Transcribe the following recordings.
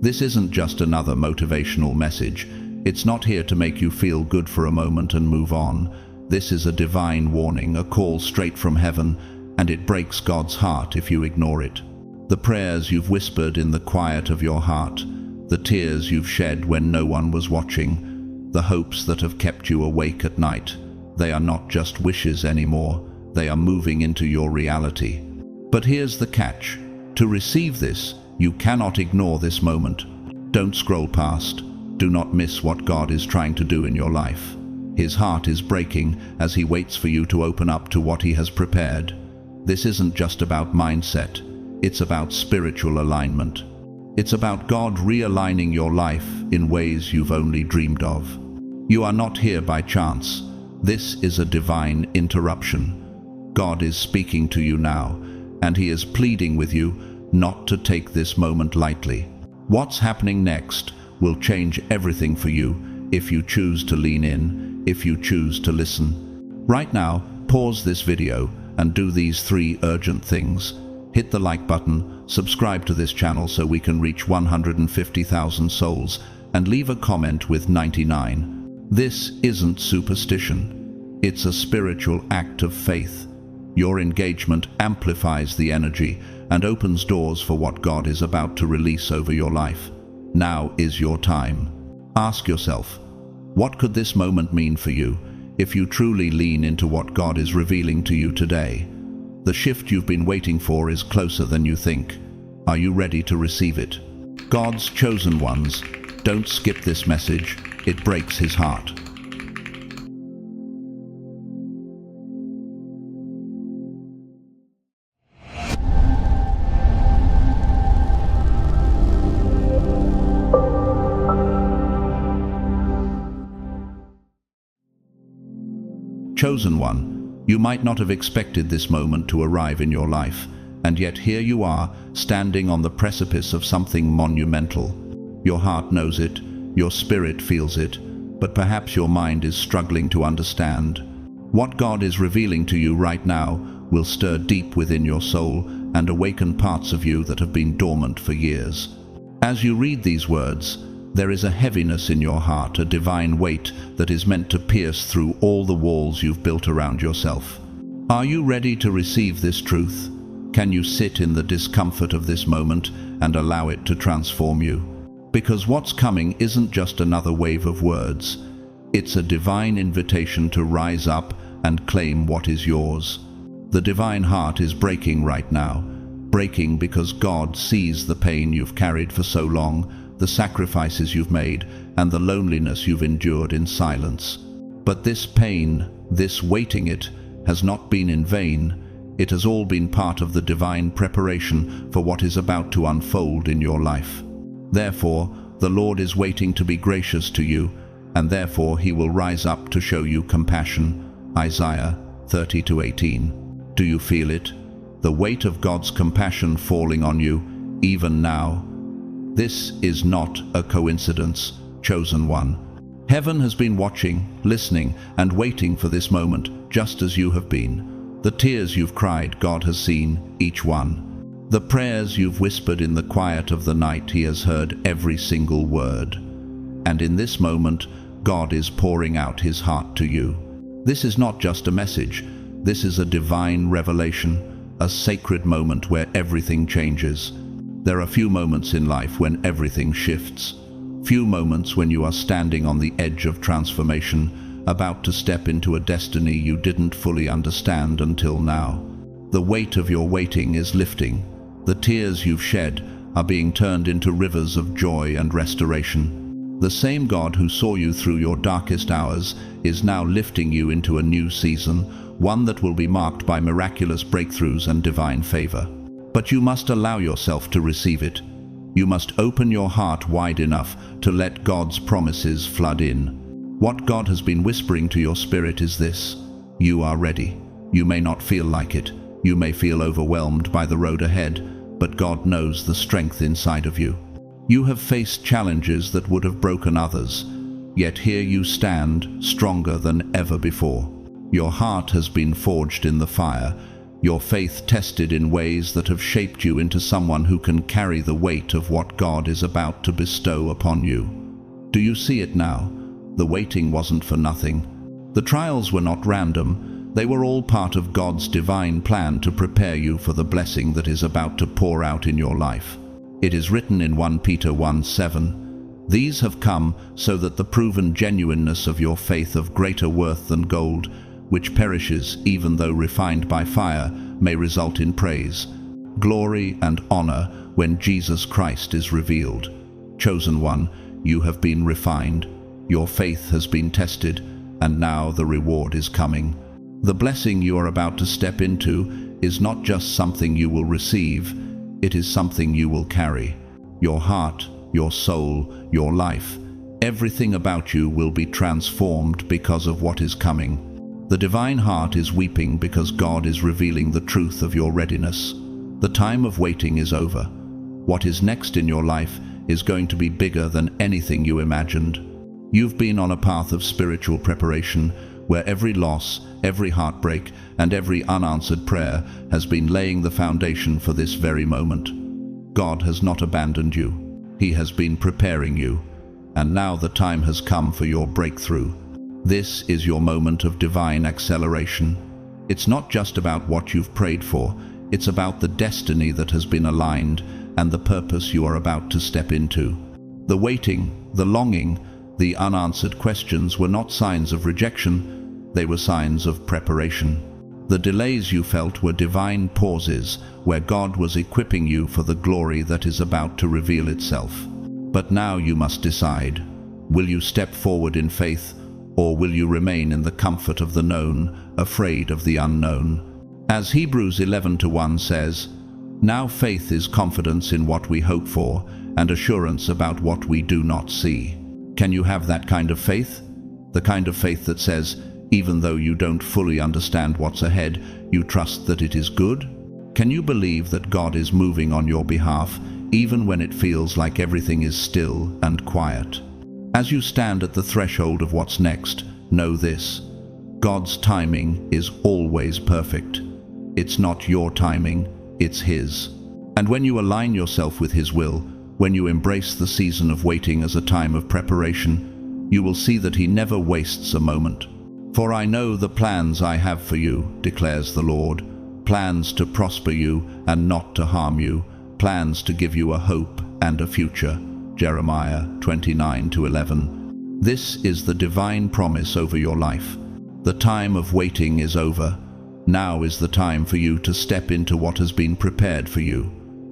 This isn't just another motivational message. It's not here to make you feel good for a moment and move on. This is a divine warning, a call straight from heaven, and it breaks God's heart if you ignore it. The prayers you've whispered in the quiet of your heart, the tears you've shed when no one was watching, the hopes that have kept you awake at night, they are not just wishes anymore. They are moving into your reality. But here's the catch. To receive this, you cannot ignore this moment. Don't scroll past. Do not miss what God is trying to do in your life. His heart is breaking as He waits for you to open up to what He has prepared. This isn't just about mindset. It's about spiritual alignment. It's about God realigning your life in ways you've only dreamed of. You are not here by chance. This is a divine interruption. God is speaking to you now, and He is pleading with you not to take this moment lightly. What's happening next will change everything for you if you choose to lean in, if you choose to listen. Right now, pause this video and do these 3 urgent things. Hit the like button, subscribe to this channel so we can reach 150,000 souls, and leave a comment with 99. This isn't superstition. It's a spiritual act of faith. Your engagement amplifies the energy and opens doors for what God is about to release over your life. Now is your time. Ask yourself, what could this moment mean for you if you truly lean into what God is revealing to you today? The shift you've been waiting for is closer than you think. Are you ready to receive it? God's chosen ones, don't skip this message. It breaks His heart. Chosen one, you might not have expected this moment to arrive in your life, and yet here you are, standing on the precipice of something monumental. Your heart knows it, your spirit feels it, but perhaps your mind is struggling to understand. What God is revealing to you right now will stir deep within your soul and awaken parts of you that have been dormant for years. As you read these words, there is a heaviness in your heart, a divine weight that is meant to pierce through all the walls you've built around yourself. Are you ready to receive this truth? Can you sit in the discomfort of this moment and allow it to transform you? Because what's coming isn't just another wave of words. It's a divine invitation to rise up and claim what is yours. The divine heart is breaking right now, breaking because God sees the pain you've carried for so long, the sacrifices you've made, and the loneliness you've endured in silence. But this pain, this waiting it, has not been in vain. It has all been part of the divine preparation for what is about to unfold in your life. Therefore, the Lord is waiting to be gracious to you, and therefore He will rise up to show you compassion. Isaiah 30:18. Do you feel it? The weight of God's compassion falling on you, even now. This is not a coincidence, chosen one. Heaven has been watching, listening, and waiting for this moment, just as you have been. The tears you've cried, God has seen, each one. The prayers you've whispered in the quiet of the night, He has heard every single word. And in this moment, God is pouring out His heart to you. This is not just a message. This is a divine revelation, a sacred moment where everything changes. There are few moments in life when everything shifts. Few moments when you are standing on the edge of transformation, about to step into a destiny you didn't fully understand until now. The weight of your waiting is lifting. The tears you've shed are being turned into rivers of joy and restoration. The same God who saw you through your darkest hours is now lifting you into a new season, one that will be marked by miraculous breakthroughs and divine favor. But you must allow yourself to receive it. You must open your heart wide enough to let God's promises flood in. What God has been whispering to your spirit is this: you are ready. You may not feel like it. You may feel overwhelmed by the road ahead, but God knows the strength inside of you. You have faced challenges that would have broken others, yet here you stand, stronger than ever before. Your heart has been forged in the fire, your faith tested in ways that have shaped you into someone who can carry the weight of what God is about to bestow upon you. Do you see it now? The waiting wasn't for nothing. The trials were not random. They were all part of God's divine plan to prepare you for the blessing that is about to pour out in your life. It is written in 1 Peter 1:7, "These have come so that the proven genuineness of your faith, of greater worth than gold, which perishes even though refined by fire, may result in praise, glory and honor when Jesus Christ is revealed." Chosen one, you have been refined, your faith has been tested, and now the reward is coming. The blessing you are about to step into is not just something you will receive, it is something you will carry. Your heart, your soul, your life, everything about you will be transformed because of what is coming. The divine heart is weeping because God is revealing the truth of your readiness. The time of waiting is over. What is next in your life is going to be bigger than anything you imagined. You've been on a path of spiritual preparation where every loss, every heartbreak, and every unanswered prayer has been laying the foundation for this very moment. God has not abandoned you. He has been preparing you. And now the time has come for your breakthrough. This is your moment of divine acceleration. It's not just about what you've prayed for, it's about the destiny that has been aligned and the purpose you are about to step into. The waiting, the longing, the unanswered questions were not signs of rejection, they were signs of preparation. The delays you felt were divine pauses where God was equipping you for the glory that is about to reveal itself. But now you must decide. Will you step forward in faith, or will you remain in the comfort of the known, afraid of the unknown? As Hebrews 11:1 says, "Now faith is confidence in what we hope for, and assurance about what we do not see." Can you have that kind of faith? The kind of faith that says, even though you don't fully understand what's ahead, you trust that it is good? Can you believe that God is moving on your behalf, even when it feels like everything is still and quiet? As you stand at the threshold of what's next, know this: God's timing is always perfect. It's not your timing, it's His. And when you align yourself with His will, when you embrace the season of waiting as a time of preparation, you will see that He never wastes a moment. "For I know the plans I have for you," declares the Lord, "plans to prosper you and not to harm you, plans to give you a hope and a future." Jeremiah 29:11. This is the divine promise over your life. The time of waiting is over. Now is the time for you to step into what has been prepared for you.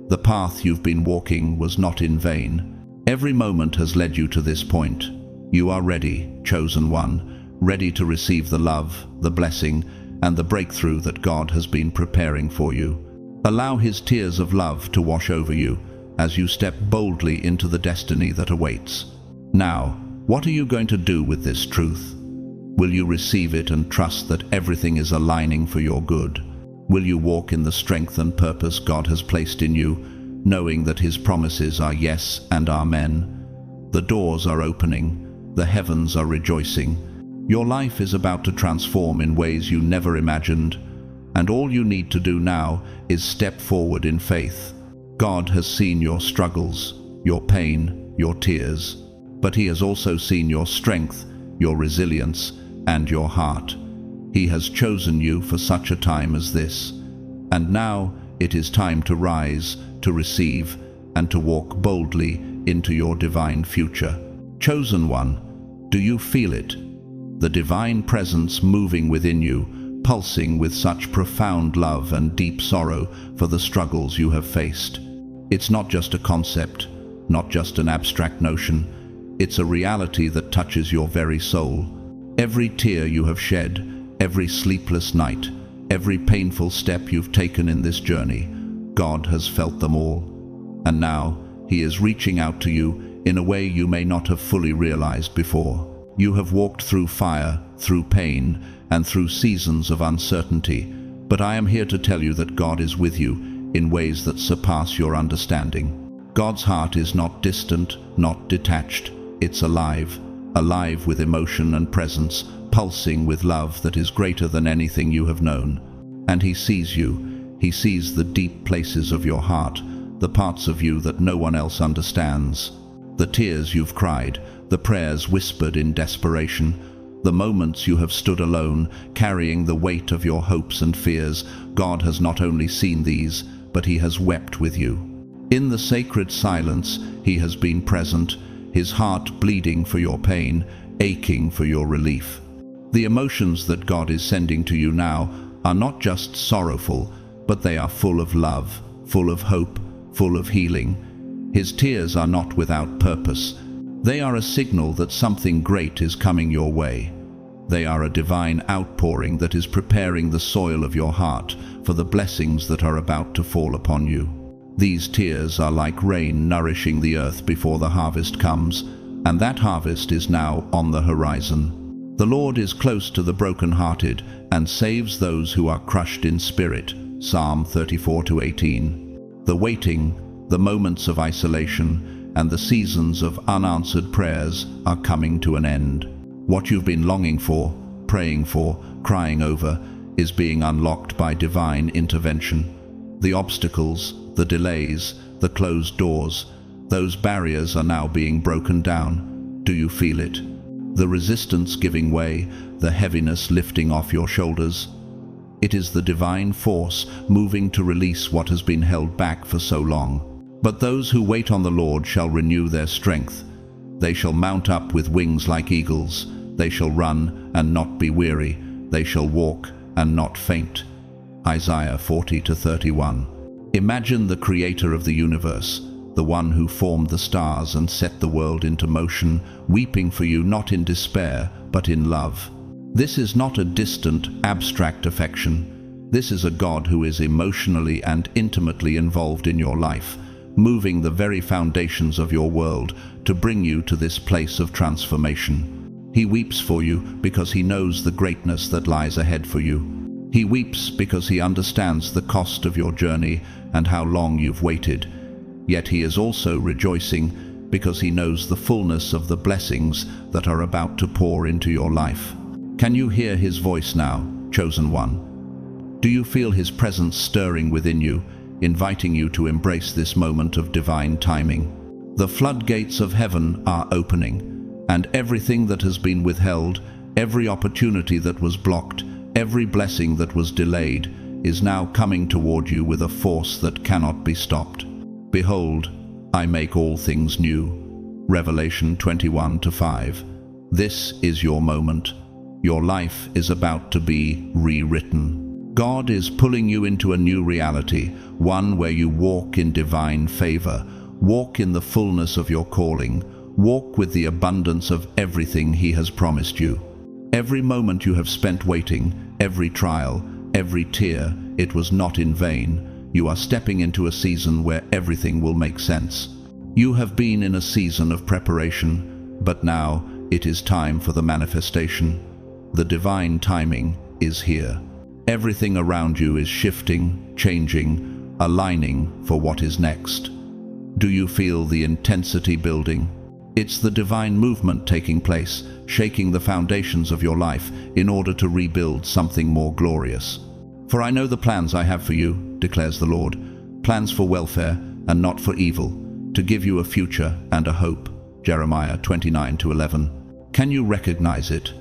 The path you've been walking was not in vain. Every moment has led you to this point. You are ready, chosen one, ready to receive the love, the blessing, and the breakthrough that God has been preparing for you. Allow His tears of love to wash over you as you step boldly into the destiny that awaits. Now, what are you going to do with this truth? Will you receive it and trust that everything is aligning for your good? Will you walk in the strength and purpose God has placed in you, knowing that His promises are yes and amen? The doors are opening, the heavens are rejoicing. Your life is about to transform in ways you never imagined, and all you need to do now is step forward in faith. God has seen your struggles, your pain, your tears, but He has also seen your strength, your resilience, and your heart. He has chosen you for such a time as this. And now it is time to rise, to receive, and to walk boldly into your divine future. Chosen one, do you feel it? The divine presence moving within you, pulsing with such profound love and deep sorrow for the struggles you have faced. It's not just a concept, not just an abstract notion. It's a reality that touches your very soul. Every tear you have shed, every sleepless night, every painful step you've taken in this journey, God has felt them all. And now He is reaching out to you in a way you may not have fully realized before. You have walked through fire, through pain, and through seasons of uncertainty, but I am here to tell you that God is with you in ways that surpass your understanding. God's heart is not distant, not detached. It's alive, alive with emotion and presence, pulsing with love that is greater than anything you have known. And he sees you. He sees the deep places of your heart, the parts of you that no one else understands. The tears you've cried, the prayers whispered in desperation, the moments you have stood alone, carrying the weight of your hopes and fears. God has not only seen these, but he has wept with you. In the sacred silence, he has been present, his heart bleeding for your pain, aching for your relief. The emotions that God is sending to you now are not just sorrowful, but they are full of love, full of hope, full of healing. His tears are not without purpose. They are a signal that something great is coming your way. They are a divine outpouring that is preparing the soil of your heart for the blessings that are about to fall upon you. These tears are like rain nourishing the earth before the harvest comes, and that harvest is now on the horizon. The Lord is close to the brokenhearted and saves those who are crushed in spirit. Psalm 34-18. The waiting, the moments of isolation, and the seasons of unanswered prayers are coming to an end. What you've been longing for, praying for, crying over, is being unlocked by divine intervention. The obstacles, the delays, the closed doors, those barriers are now being broken down. Do you feel it? The resistance giving way, the heaviness lifting off your shoulders. It is the divine force moving to release what has been held back for so long. But those who wait on the Lord shall renew their strength. They shall mount up with wings like eagles. They shall run and not be weary. They shall walk and not faint. Isaiah 40-31. Imagine the creator of the universe, the one who formed the stars and set the world into motion, weeping for you not in despair, but in love. This is not a distant, abstract affection. This is a God who is emotionally and intimately involved in your life, moving the very foundations of your world to bring you to this place of transformation. He weeps for you because he knows the greatness that lies ahead for you. He weeps because he understands the cost of your journey and how long you've waited. Yet he is also rejoicing because he knows the fullness of the blessings that are about to pour into your life. Can you hear his voice now, chosen one? Do you feel his presence stirring within you, inviting you to embrace this moment of divine timing? The floodgates of heaven are opening, and everything that has been withheld, every opportunity that was blocked, every blessing that was delayed, is now coming toward you with a force that cannot be stopped. Behold, I make all things new. Revelation 21-5. This is your moment. Your life is about to be rewritten. God is pulling you into a new reality, one where you walk in divine favor, walk in the fullness of your calling, walk with the abundance of everything he has promised you. Every moment you have spent waiting, every trial, every tear, it was not in vain. You are stepping into a season where everything will make sense. You have been in a season of preparation, but now it is time for the manifestation. The divine timing is here. Everything around you is shifting, changing, aligning for what is next. Do you feel the intensity building? It's the divine movement taking place, shaking the foundations of your life in order to rebuild something more glorious. For I know the plans I have for you, declares the Lord, plans for welfare and not for evil, to give you a future and a hope. Jeremiah 29-11. Can you recognize it?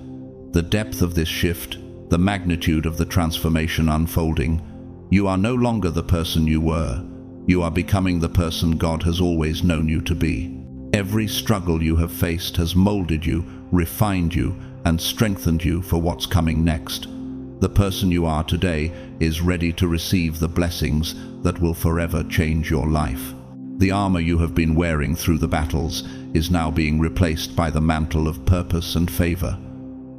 The depth of this shift, the magnitude of the transformation unfolding. You are no longer the person you were. You are becoming the person God has always known you to be. Every struggle you have faced has molded you, refined you, and strengthened you for what's coming next. The person you are today is ready to receive the blessings that will forever change your life. The armor you have been wearing through the battles is now being replaced by the mantle of purpose and favor.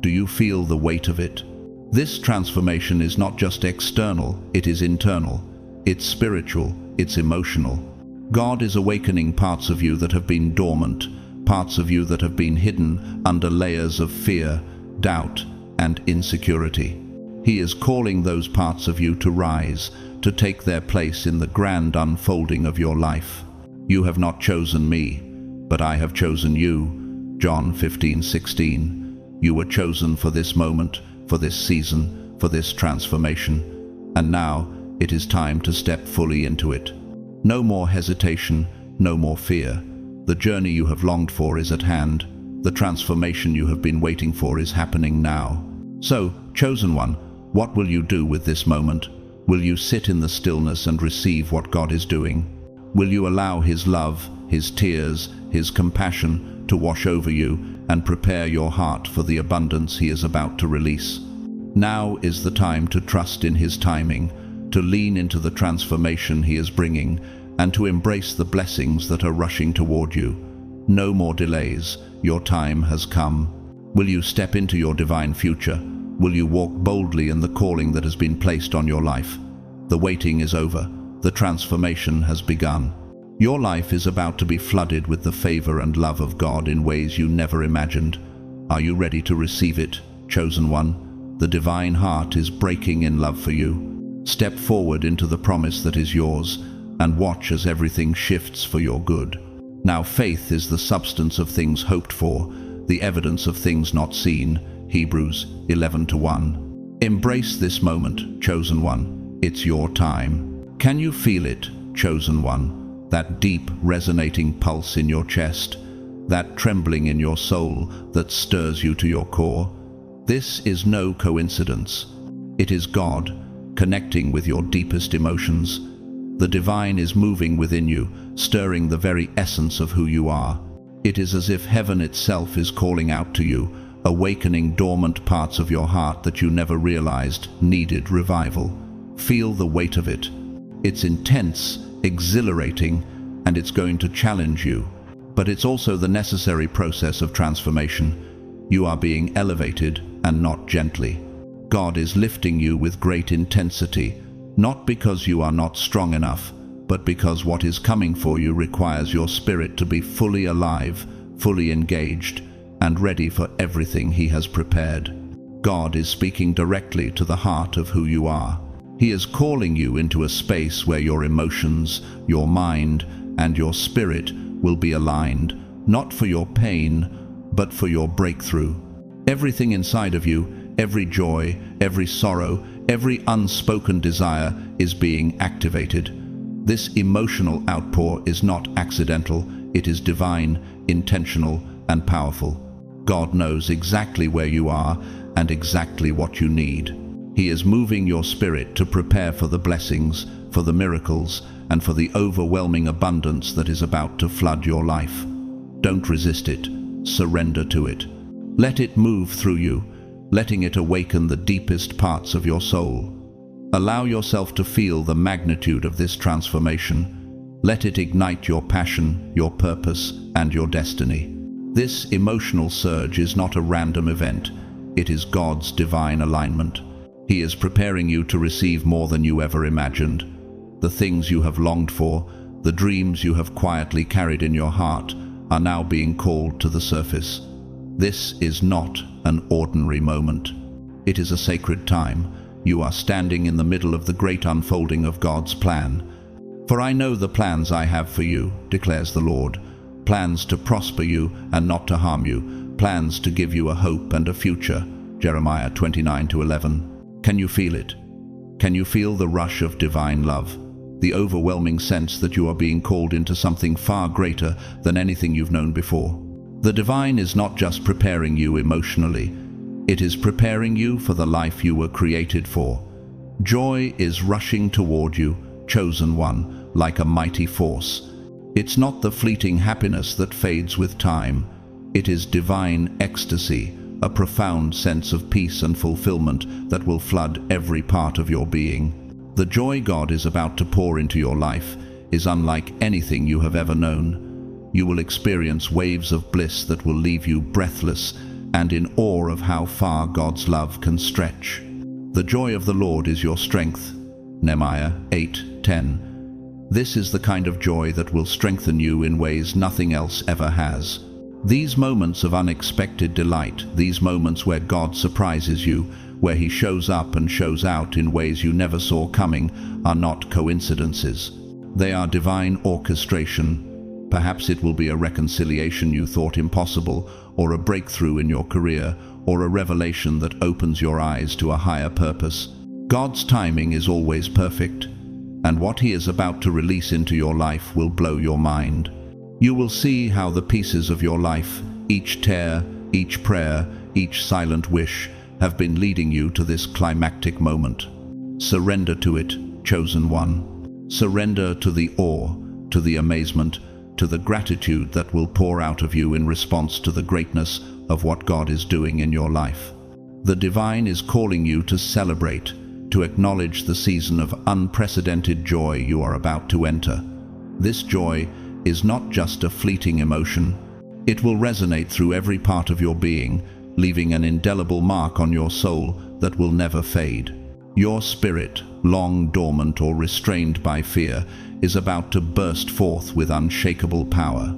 Do you feel the weight of it? This transformation is not just external, it is internal. It's spiritual, it's emotional. God is awakening parts of you that have been dormant, parts of you that have been hidden under layers of fear, doubt, and insecurity. He is calling those parts of you to rise, to take their place in the grand unfolding of your life. You have not chosen me, but I have chosen you. John 15:16. You were chosen for this moment, for this season, for this transformation. And now it is time to step fully into it. No more hesitation, no more fear. The journey you have longed for is at hand. The transformation you have been waiting for is happening now. So, chosen one, what will you do with this moment? Will you sit in the stillness and receive what God is doing? Will you allow His love, His tears, His compassion to wash over you and prepare your heart for the abundance He is about to release? Now is the time to trust in His timing, to lean into the transformation He is bringing, and to embrace the blessings that are rushing toward you. No more delays. Your time has come. Will you step into your divine future? Will you walk boldly in the calling that has been placed on your life? The waiting is over. The transformation has begun. Your life is about to be flooded with the favor and love of God in ways you never imagined. Are you ready to receive it, chosen one? The divine heart is breaking in love for you. Step forward into the promise that is yours, and watch as everything shifts for your good. Now faith is the substance of things hoped for, the evidence of things not seen. Hebrews 11:1. Embrace this moment, chosen one. It's your time. Can you feel it, chosen one? That deep, resonating pulse in your chest, that trembling in your soul that stirs you to your core? This is no coincidence. It is God connecting with your deepest emotions. The divine is moving within you, stirring the very essence of who you are. It is as if heaven itself is calling out to you, awakening dormant parts of your heart that you never realized needed revival. Feel the weight of it. It's intense, exhilarating, and it's going to challenge you. But it's also the necessary process of transformation. You are being elevated, and not gently. God is lifting you with great intensity, not because you are not strong enough, but because what is coming for you requires your spirit to be fully alive, fully engaged, and ready for everything He has prepared. God is speaking directly to the heart of who you are. He is calling you into a space where your emotions, your mind, and your spirit will be aligned, not for your pain, but for your breakthrough. Everything inside of you, every joy, every sorrow, every unspoken desire is being activated. This emotional outpour is not accidental, it is divine, intentional, and powerful. God knows exactly where you are and exactly what you need. He is moving your spirit to prepare for the blessings, for the miracles, and for the overwhelming abundance that is about to flood your life. Don't resist it. Surrender to it. Let it move through you, letting it awaken the deepest parts of your soul. Allow yourself to feel the magnitude of this transformation. Let it ignite your passion, your purpose, and your destiny. This emotional surge is not a random event. It is God's divine alignment. He is preparing you to receive more than you ever imagined. The things you have longed for, the dreams you have quietly carried in your heart, are now being called to the surface. This is not an ordinary moment. It is a sacred time. You are standing in the middle of the great unfolding of God's plan. For I know the plans I have for you, declares the Lord. Plans to prosper you and not to harm you. Plans to give you a hope and a future. Jeremiah 29:11. Can you feel it? Can you feel the rush of divine love? The overwhelming sense that you are being called into something far greater than anything you've known before. The divine is not just preparing you emotionally. It is preparing you for the life you were created for. Joy is rushing toward you, chosen one, like a mighty force. It's not the fleeting happiness that fades with time. It is divine ecstasy, a profound sense of peace and fulfillment that will flood every part of your being. The joy God is about to pour into your life is unlike anything you have ever known. You will experience waves of bliss that will leave you breathless and in awe of how far God's love can stretch. The joy of the Lord is your strength. Nehemiah 8:10. This is the kind of joy that will strengthen you in ways nothing else ever has. These moments of unexpected delight, these moments where God surprises you, where He shows up and shows out in ways you never saw coming, are not coincidences. They are divine orchestration. Perhaps it will be a reconciliation you thought impossible, or a breakthrough in your career, or a revelation that opens your eyes to a higher purpose. God's timing is always perfect, and what He is about to release into your life will blow your mind. You will see how the pieces of your life, each tear, each prayer, each silent wish, have been leading you to this climactic moment. Surrender to it, chosen one. Surrender to the awe, to the amazement, to the gratitude that will pour out of you in response to the greatness of what God is doing in your life. The divine is calling you to celebrate, to acknowledge the season of unprecedented joy you are about to enter. This joy is not just a fleeting emotion. It will resonate through every part of your being, leaving an indelible mark on your soul that will never fade. Your spirit, long dormant or restrained by fear, is about to burst forth with unshakable power.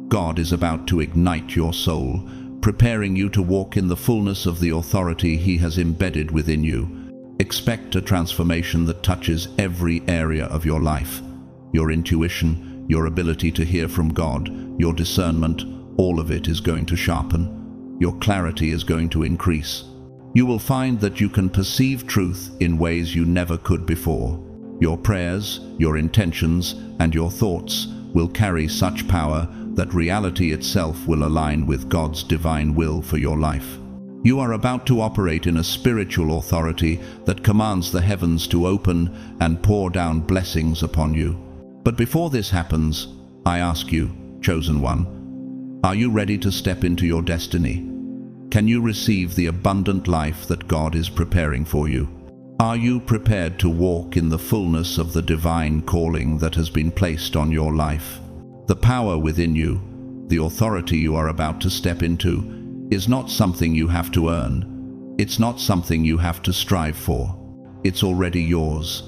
God is about to ignite your soul, preparing you to walk in the fullness of the authority He has embedded within you. Expect a transformation that touches every area of your life. Your intuition, your ability to hear from God, your discernment, all of it is going to sharpen. Your clarity is going to increase. You will find that you can perceive truth in ways you never could before. Your prayers, your intentions, and your thoughts will carry such power that reality itself will align with God's divine will for your life. You are about to operate in a spiritual authority that commands the heavens to open and pour down blessings upon you. But before this happens, I ask you, chosen one, are you ready to step into your destiny? Can you receive the abundant life that God is preparing for you? Are you prepared to walk in the fullness of the divine calling that has been placed on your life? The power within you, the authority you are about to step into, is not something you have to earn. It's not something you have to strive for. It's already yours,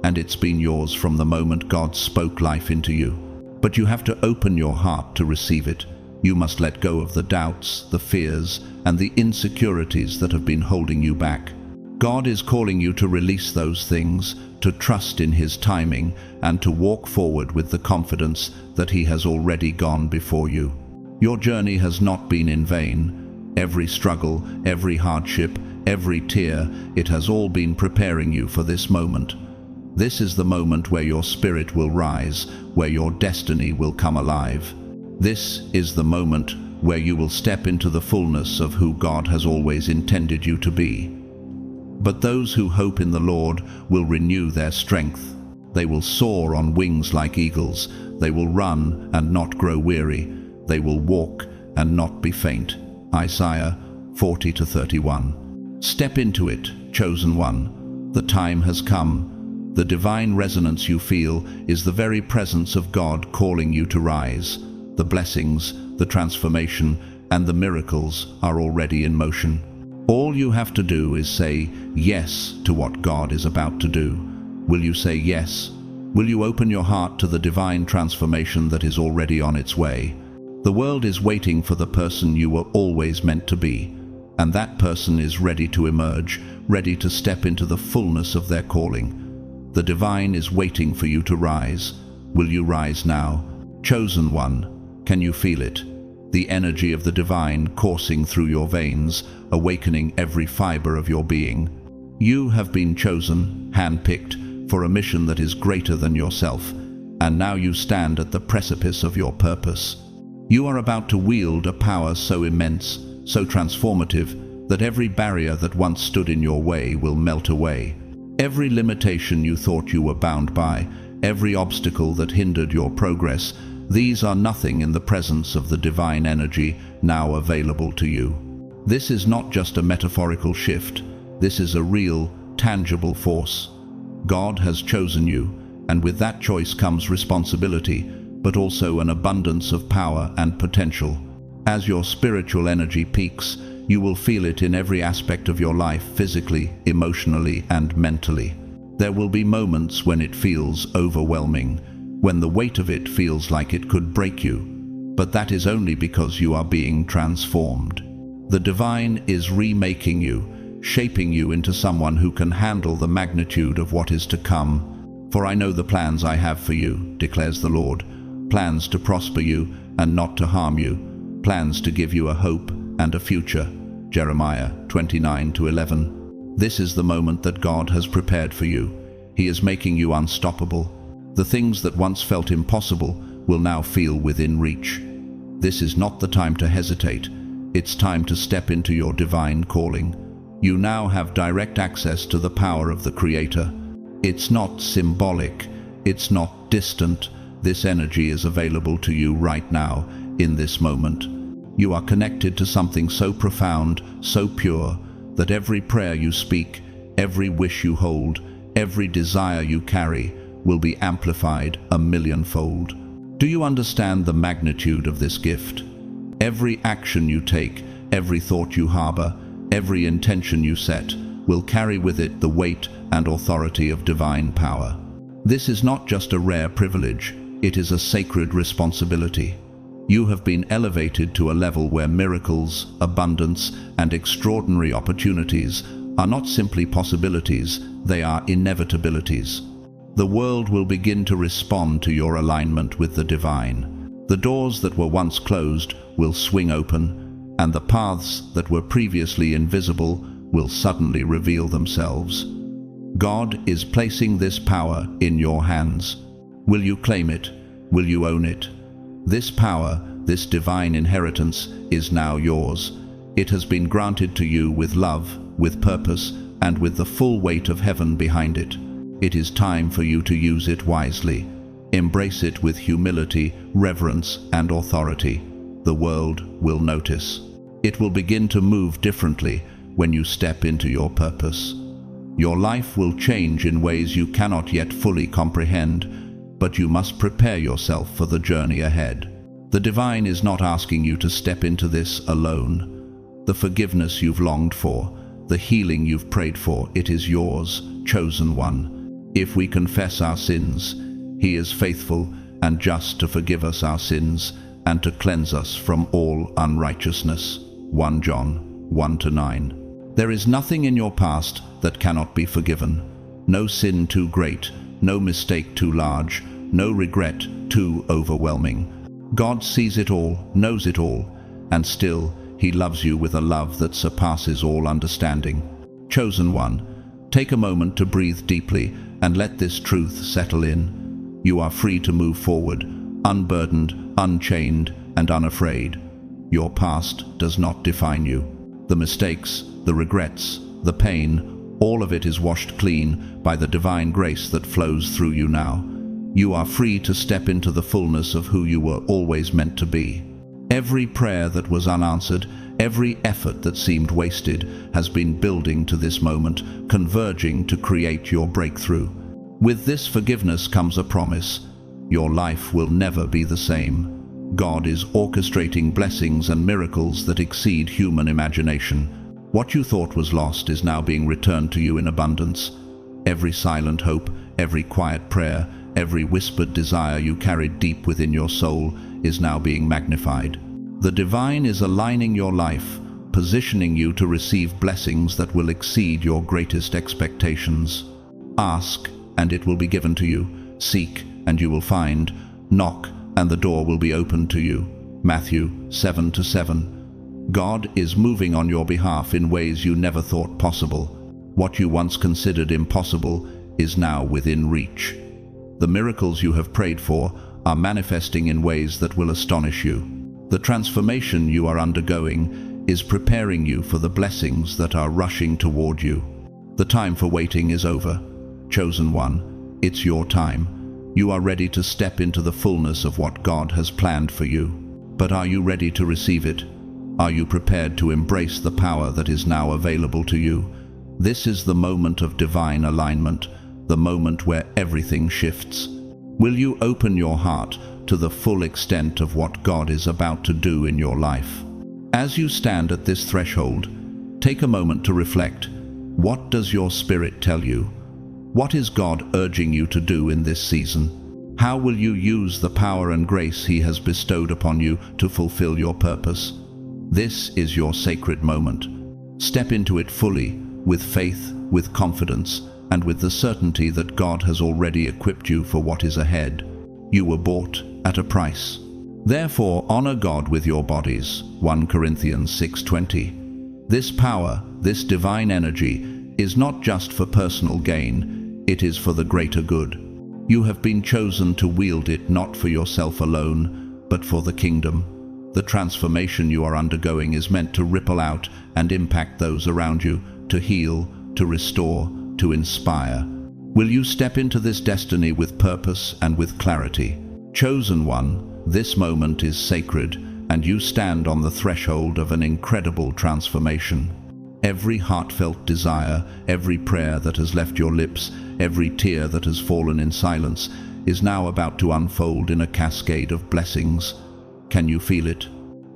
and it's been yours from the moment God spoke life into you. But you have to open your heart to receive it. You must let go of the doubts, the fears, and the insecurities that have been holding you back. God is calling you to release those things, to trust in His timing, and to walk forward with the confidence that He has already gone before you. Your journey has not been in vain. Every struggle, every hardship, every tear, it has all been preparing you for this moment. This is the moment where your spirit will rise, where your destiny will come alive. This is the moment where you will step into the fullness of who God has always intended you to be. But those who hope in the Lord will renew their strength. They will soar on wings like eagles. They will run and not grow weary. They will walk and not be faint. Isaiah 40-31. Step into it, chosen one. The time has come. The divine resonance you feel is the very presence of God calling you to rise. The blessings, the transformation, and the miracles are already in motion. All you have to do is say yes to what God is about to do. Will you say yes? Will you open your heart to the divine transformation that is already on its way? The world is waiting for the person you were always meant to be, and that person is ready to emerge, ready to step into the fullness of their calling. The divine is waiting for you to rise. Will you rise now? Chosen one, can you feel it? The energy of the divine coursing through your veins, awakening every fiber of your being. You have been chosen, handpicked, for a mission that is greater than yourself, and now you stand at the precipice of your purpose. You are about to wield a power so immense, so transformative, that every barrier that once stood in your way will melt away. Every limitation you thought you were bound by, every obstacle that hindered your progress, these are nothing in the presence of the divine energy now available to you. This is not just a metaphorical shift. This is a real, tangible force. God has chosen you, and with that choice comes responsibility, but also an abundance of power and potential. As your spiritual energy peaks, you will feel it in every aspect of your life, physically, emotionally, and mentally. There will be moments when it feels overwhelming, when the weight of it feels like it could break you, but that is only because you are being transformed. The divine is remaking you, shaping you into someone who can handle the magnitude of what is to come. For I know the plans I have for you, declares the Lord, plans to prosper you and not to harm you, plans to give you a hope and a future. Jeremiah 29-11. This is the moment that God has prepared for you. He is making you unstoppable. The things that once felt impossible will now feel within reach. This is not the time to hesitate. It's time to step into your divine calling. You now have direct access to the power of the Creator. It's not symbolic. It's not distant. This energy is available to you right now, in this moment. You are connected to something so profound, so pure, that every prayer you speak, every wish you hold, every desire you carry will be amplified a millionfold. Do you understand the magnitude of this gift? Every action you take, every thought you harbor, every intention you set will carry with it the weight and authority of divine power. This is not just a rare privilege, it is a sacred responsibility. You have been elevated to a level where miracles, abundance, and extraordinary opportunities are not simply possibilities, they are inevitabilities. The world will begin to respond to your alignment with the divine. The doors that were once closed will swing open, and the paths that were previously invisible will suddenly reveal themselves. God is placing this power in your hands. Will you claim it? Will you own it? This power, this divine inheritance, is now yours. It has been granted to you with love, with purpose, and with the full weight of heaven behind it. It is time for you to use it wisely. Embrace it with humility, reverence, and authority. The world will notice. It will begin to move differently when you step into your purpose. Your life will change in ways you cannot yet fully comprehend, but you must prepare yourself for the journey ahead. The divine is not asking you to step into this alone. The forgiveness you've longed for, the healing you've prayed for, it is yours, chosen one. If we confess our sins, He is faithful and just to forgive us our sins and to cleanse us from all unrighteousness. 1 John 1-9. There is nothing in your past that cannot be forgiven. No sin too great, no mistake too large, no regret too overwhelming. God sees it all, knows it all, and still He loves you with a love that surpasses all understanding. Chosen one, take a moment to breathe deeply and let this truth settle in. You are free to move forward, unburdened, unchained, and unafraid. Your past does not define you. The mistakes, the regrets, the pain, all of it is washed clean by the divine grace that flows through you now. You are free to step into the fullness of who you were always meant to be. Every prayer that was unanswered, every effort that seemed wasted, has been building to this moment, converging to create your breakthrough. With this forgiveness comes a promise. Your life will never be the same. God is orchestrating blessings and miracles that exceed human imagination. What you thought was lost is now being returned to you in abundance. Every silent hope, every quiet prayer, every whispered desire you carried deep within your soul is now being magnified. The divine is aligning your life, positioning you to receive blessings that will exceed your greatest expectations. Ask, and it will be given to you. Seek, and you will find. Knock, and the door will be opened to you. Matthew 7:7. God is moving on your behalf in ways you never thought possible. What you once considered impossible is now within reach. The miracles you have prayed for are manifesting in ways that will astonish you. The transformation you are undergoing is preparing you for the blessings that are rushing toward you. The time for waiting is over. Chosen one, it's your time. You are ready to step into the fullness of what God has planned for you. But are you ready to receive it? Are you prepared to embrace the power that is now available to you? This is the moment of divine alignment, the moment where everything shifts. Will you open your heart to the full extent of what God is about to do in your life? As you stand at this threshold, take a moment to reflect. What does your spirit tell you? What is God urging you to do in this season? How will you use the power and grace He has bestowed upon you to fulfill your purpose? This is your sacred moment. Step into it fully, with faith, with confidence, and with the certainty that God has already equipped you for what is ahead. You were bought at a price. Therefore, honor God with your bodies. 1 Corinthians 6:20. This power, this divine energy, is not just for personal gain, it is for the greater good. You have been chosen to wield it not for yourself alone, but for the kingdom. The transformation you are undergoing is meant to ripple out and impact those around you, to heal, to restore, to inspire. Will you step into this destiny with purpose and with clarity? Chosen one, this moment is sacred, and you stand on the threshold of an incredible transformation. Every heartfelt desire, every prayer that has left your lips, every tear that has fallen in silence, is now about to unfold in a cascade of blessings. Can you feel it?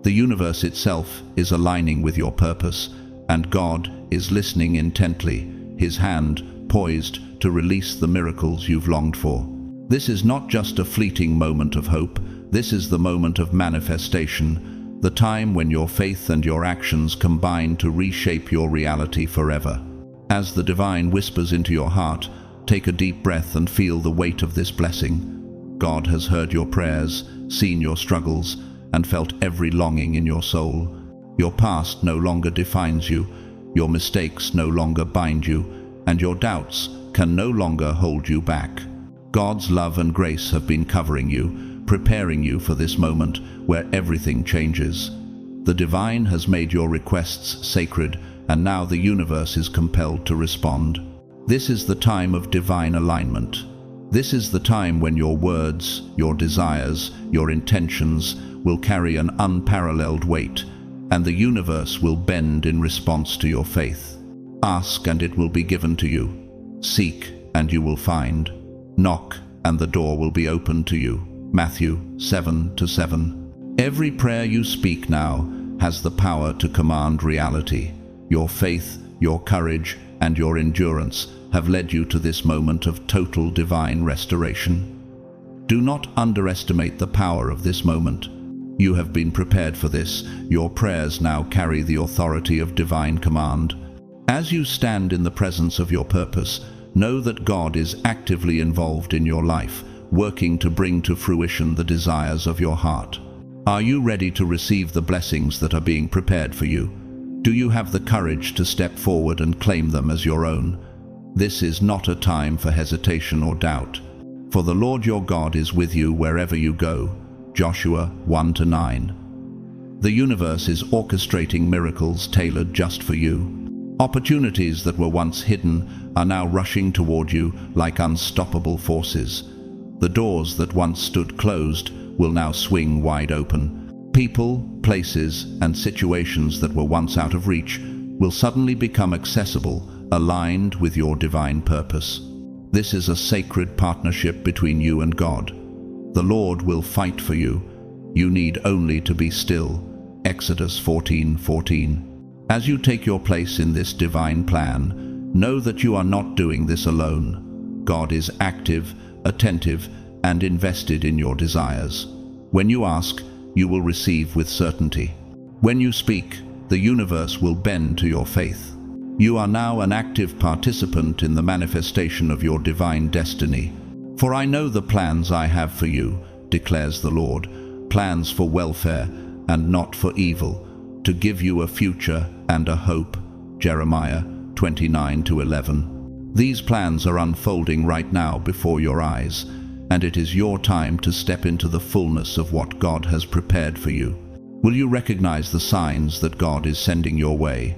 The universe itself is aligning with your purpose, and God is listening intently, His hand poised to release the miracles you've longed for. This is not just a fleeting moment of hope, this is the moment of manifestation, the time when your faith and your actions combine to reshape your reality forever. As the divine whispers into your heart, take a deep breath and feel the weight of this blessing. God has heard your prayers, seen your struggles, and felt every longing in your soul. Your past no longer defines you, your mistakes no longer bind you, and your doubts can no longer hold you back. God's love and grace have been covering you, preparing you for this moment where everything changes. The divine has made your requests sacred, and now the universe is compelled to respond. This is the time of divine alignment. This is the time when your words, your desires, your intentions will carry an unparalleled weight, and the universe will bend in response to your faith. Ask and it will be given to you. Seek and you will find. Knock and the door will be opened to you. Matthew 7:7. Every prayer you speak now has the power to command reality. Your faith, your courage, and your endurance have led you to this moment of total divine restoration. Do not underestimate the power of this moment. You have been prepared for this. Your prayers now carry the authority of divine command. As you stand in the presence of your purpose, know that God is actively involved in your life, working to bring to fruition the desires of your heart. Are you ready to receive the blessings that are being prepared for you? Do you have the courage to step forward and claim them as your own? This is not a time for hesitation or doubt, for the Lord your God is with you wherever you go. Joshua 1-9. The universe is orchestrating miracles tailored just for you. Opportunities that were once hidden are now rushing toward you like unstoppable forces. The doors that once stood closed will now swing wide open. People, places, and situations that were once out of reach will suddenly become accessible, aligned with your divine purpose. This is a sacred partnership between you and God. The Lord will fight for you. You need only to be still. Exodus 14:14. As you take your place in this divine plan, know that you are not doing this alone. God is active, attentive, and invested in your desires. When you ask, you will receive with certainty. When you speak, the universe will bend to your faith. You are now an active participant in the manifestation of your divine destiny. For I know the plans I have for you, declares the Lord, plans for welfare and not for evil, to give you a future and a hope. Jeremiah 29-11. These plans are unfolding right now before your eyes, and it is your time to step into the fullness of what God has prepared for you. Will you recognize the signs that God is sending your way?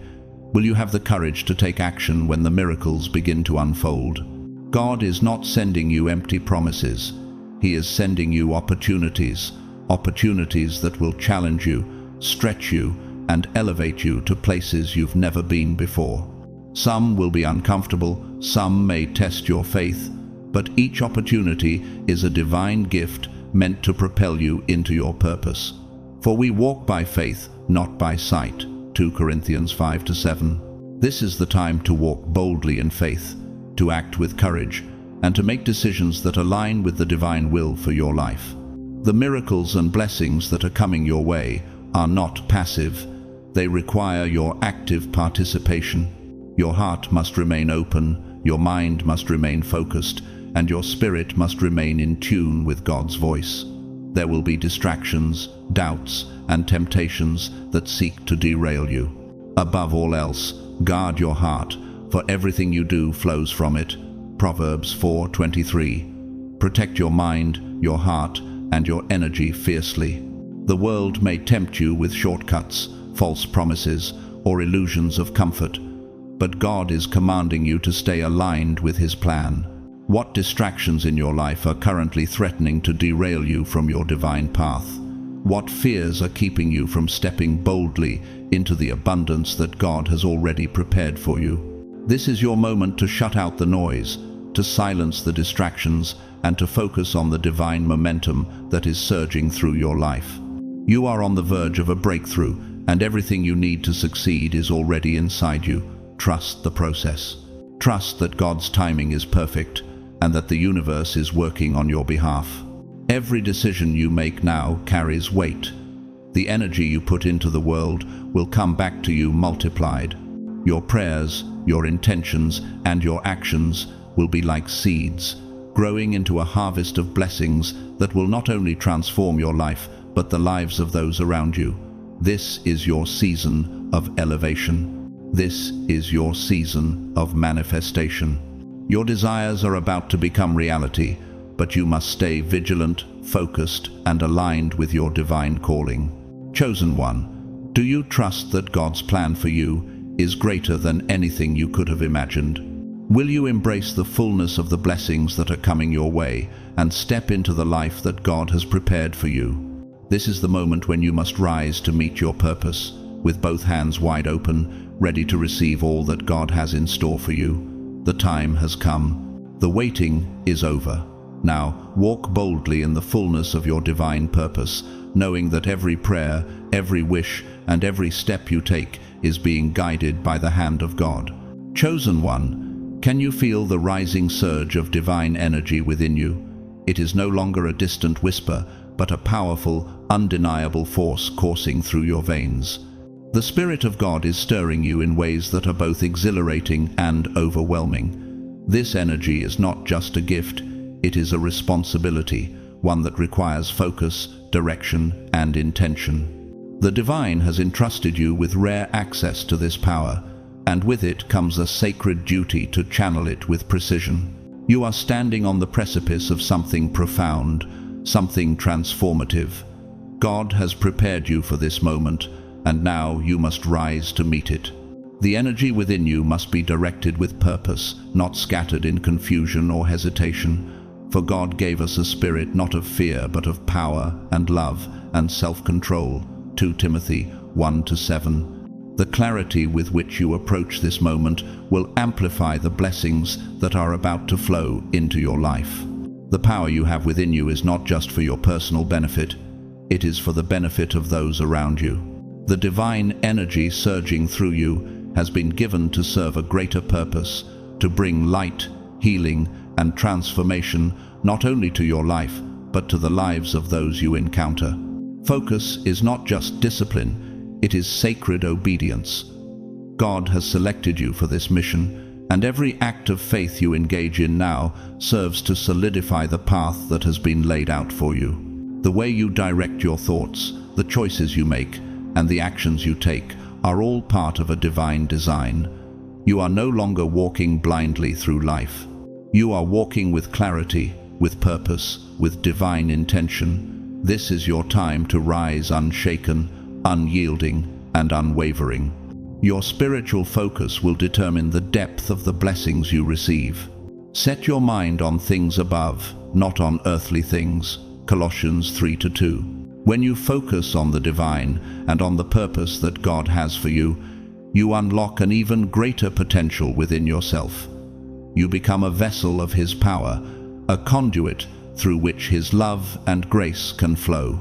Will you have the courage to take action when the miracles begin to unfold? God is not sending you empty promises. He is sending you opportunities, opportunities that will challenge you, stretch you, and elevate you to places you've never been before. Some will be uncomfortable, some may test your faith, but each opportunity is a divine gift meant to propel you into your purpose. For we walk by faith, not by sight. 2 Corinthians 5-7. This is the time to walk boldly in faith, to act with courage, and to make decisions that align with the divine will for your life. The miracles and blessings that are coming your way are not passive. They require your active participation. Your heart must remain open, your mind must remain focused, and your spirit must remain in tune with God's voice. There will be distractions, doubts, and temptations that seek to derail you. Above all else, guard your heart, for everything you do flows from it. Proverbs 4:23. Protect your mind, your heart, and your energy fiercely. The world may tempt you with shortcuts, false promises, or illusions of comfort, but God is commanding you to stay aligned with His plan. What distractions in your life are currently threatening to derail you from your divine path? What fears are keeping you from stepping boldly into the abundance that God has already prepared for you? This is your moment to shut out the noise, to silence the distractions, and to focus on the divine momentum that is surging through your life. You are on the verge of a breakthrough, and everything you need to succeed is already inside you. Trust the process. Trust that God's timing is perfect, and that the universe is working on your behalf. Every decision you make now carries weight. The energy you put into the world will come back to you multiplied. Your prayers, your intentions, and your actions will be like seeds, growing into a harvest of blessings that will not only transform your life, but the lives of those around you. This is your season of elevation. This is your season of manifestation. Your desires are about to become reality, but you must stay vigilant, focused, and aligned with your divine calling. Chosen one, do you trust that God's plan for you is greater than anything you could have imagined? Will you embrace the fullness of the blessings that are coming your way and step into the life that God has prepared for you? This is the moment when you must rise to meet your purpose, with both hands wide open, ready to receive all that God has in store for you. The time has come. The waiting is over. Now, walk boldly in the fullness of your divine purpose, knowing that every prayer, every wish, and every step you take is being guided by the hand of God. Chosen one, can you feel the rising surge of divine energy within you? It is no longer a distant whisper, but a powerful, undeniable force coursing through your veins. The Spirit of God is stirring you in ways that are both exhilarating and overwhelming. This energy is not just a gift, it is a responsibility, one that requires focus, direction, and intention. The divine has entrusted you with rare access to this power, and with it comes a sacred duty to channel it with precision. You are standing on the precipice of something profound, something transformative. God has prepared you for this moment, and now you must rise to meet it. The energy within you must be directed with purpose, not scattered in confusion or hesitation. For God gave us a spirit not of fear, but of power and love and self-control. 2 Timothy 1-7. The clarity with which you approach this moment will amplify the blessings that are about to flow into your life. The power you have within you is not just for your personal benefit, it is for the benefit of those around you. The divine energy surging through you has been given to serve a greater purpose, to bring light, healing, and transformation not only to your life, but to the lives of those you encounter. Focus is not just discipline, it is sacred obedience. God has selected you for this mission, and every act of faith you engage in now serves to solidify the path that has been laid out for you. The way you direct your thoughts, the choices you make, and the actions you take are all part of a divine design. You are no longer walking blindly through life. You are walking with clarity, with purpose, with divine intention. This is your time to rise unshaken, unyielding, and unwavering. Your spiritual focus will determine the depth of the blessings you receive. Set your mind on things above, not on earthly things. Colossians 3:2. When you focus on the divine and on the purpose that God has for you, you unlock an even greater potential within yourself. You become a vessel of His power, a conduit through which His love and grace can flow.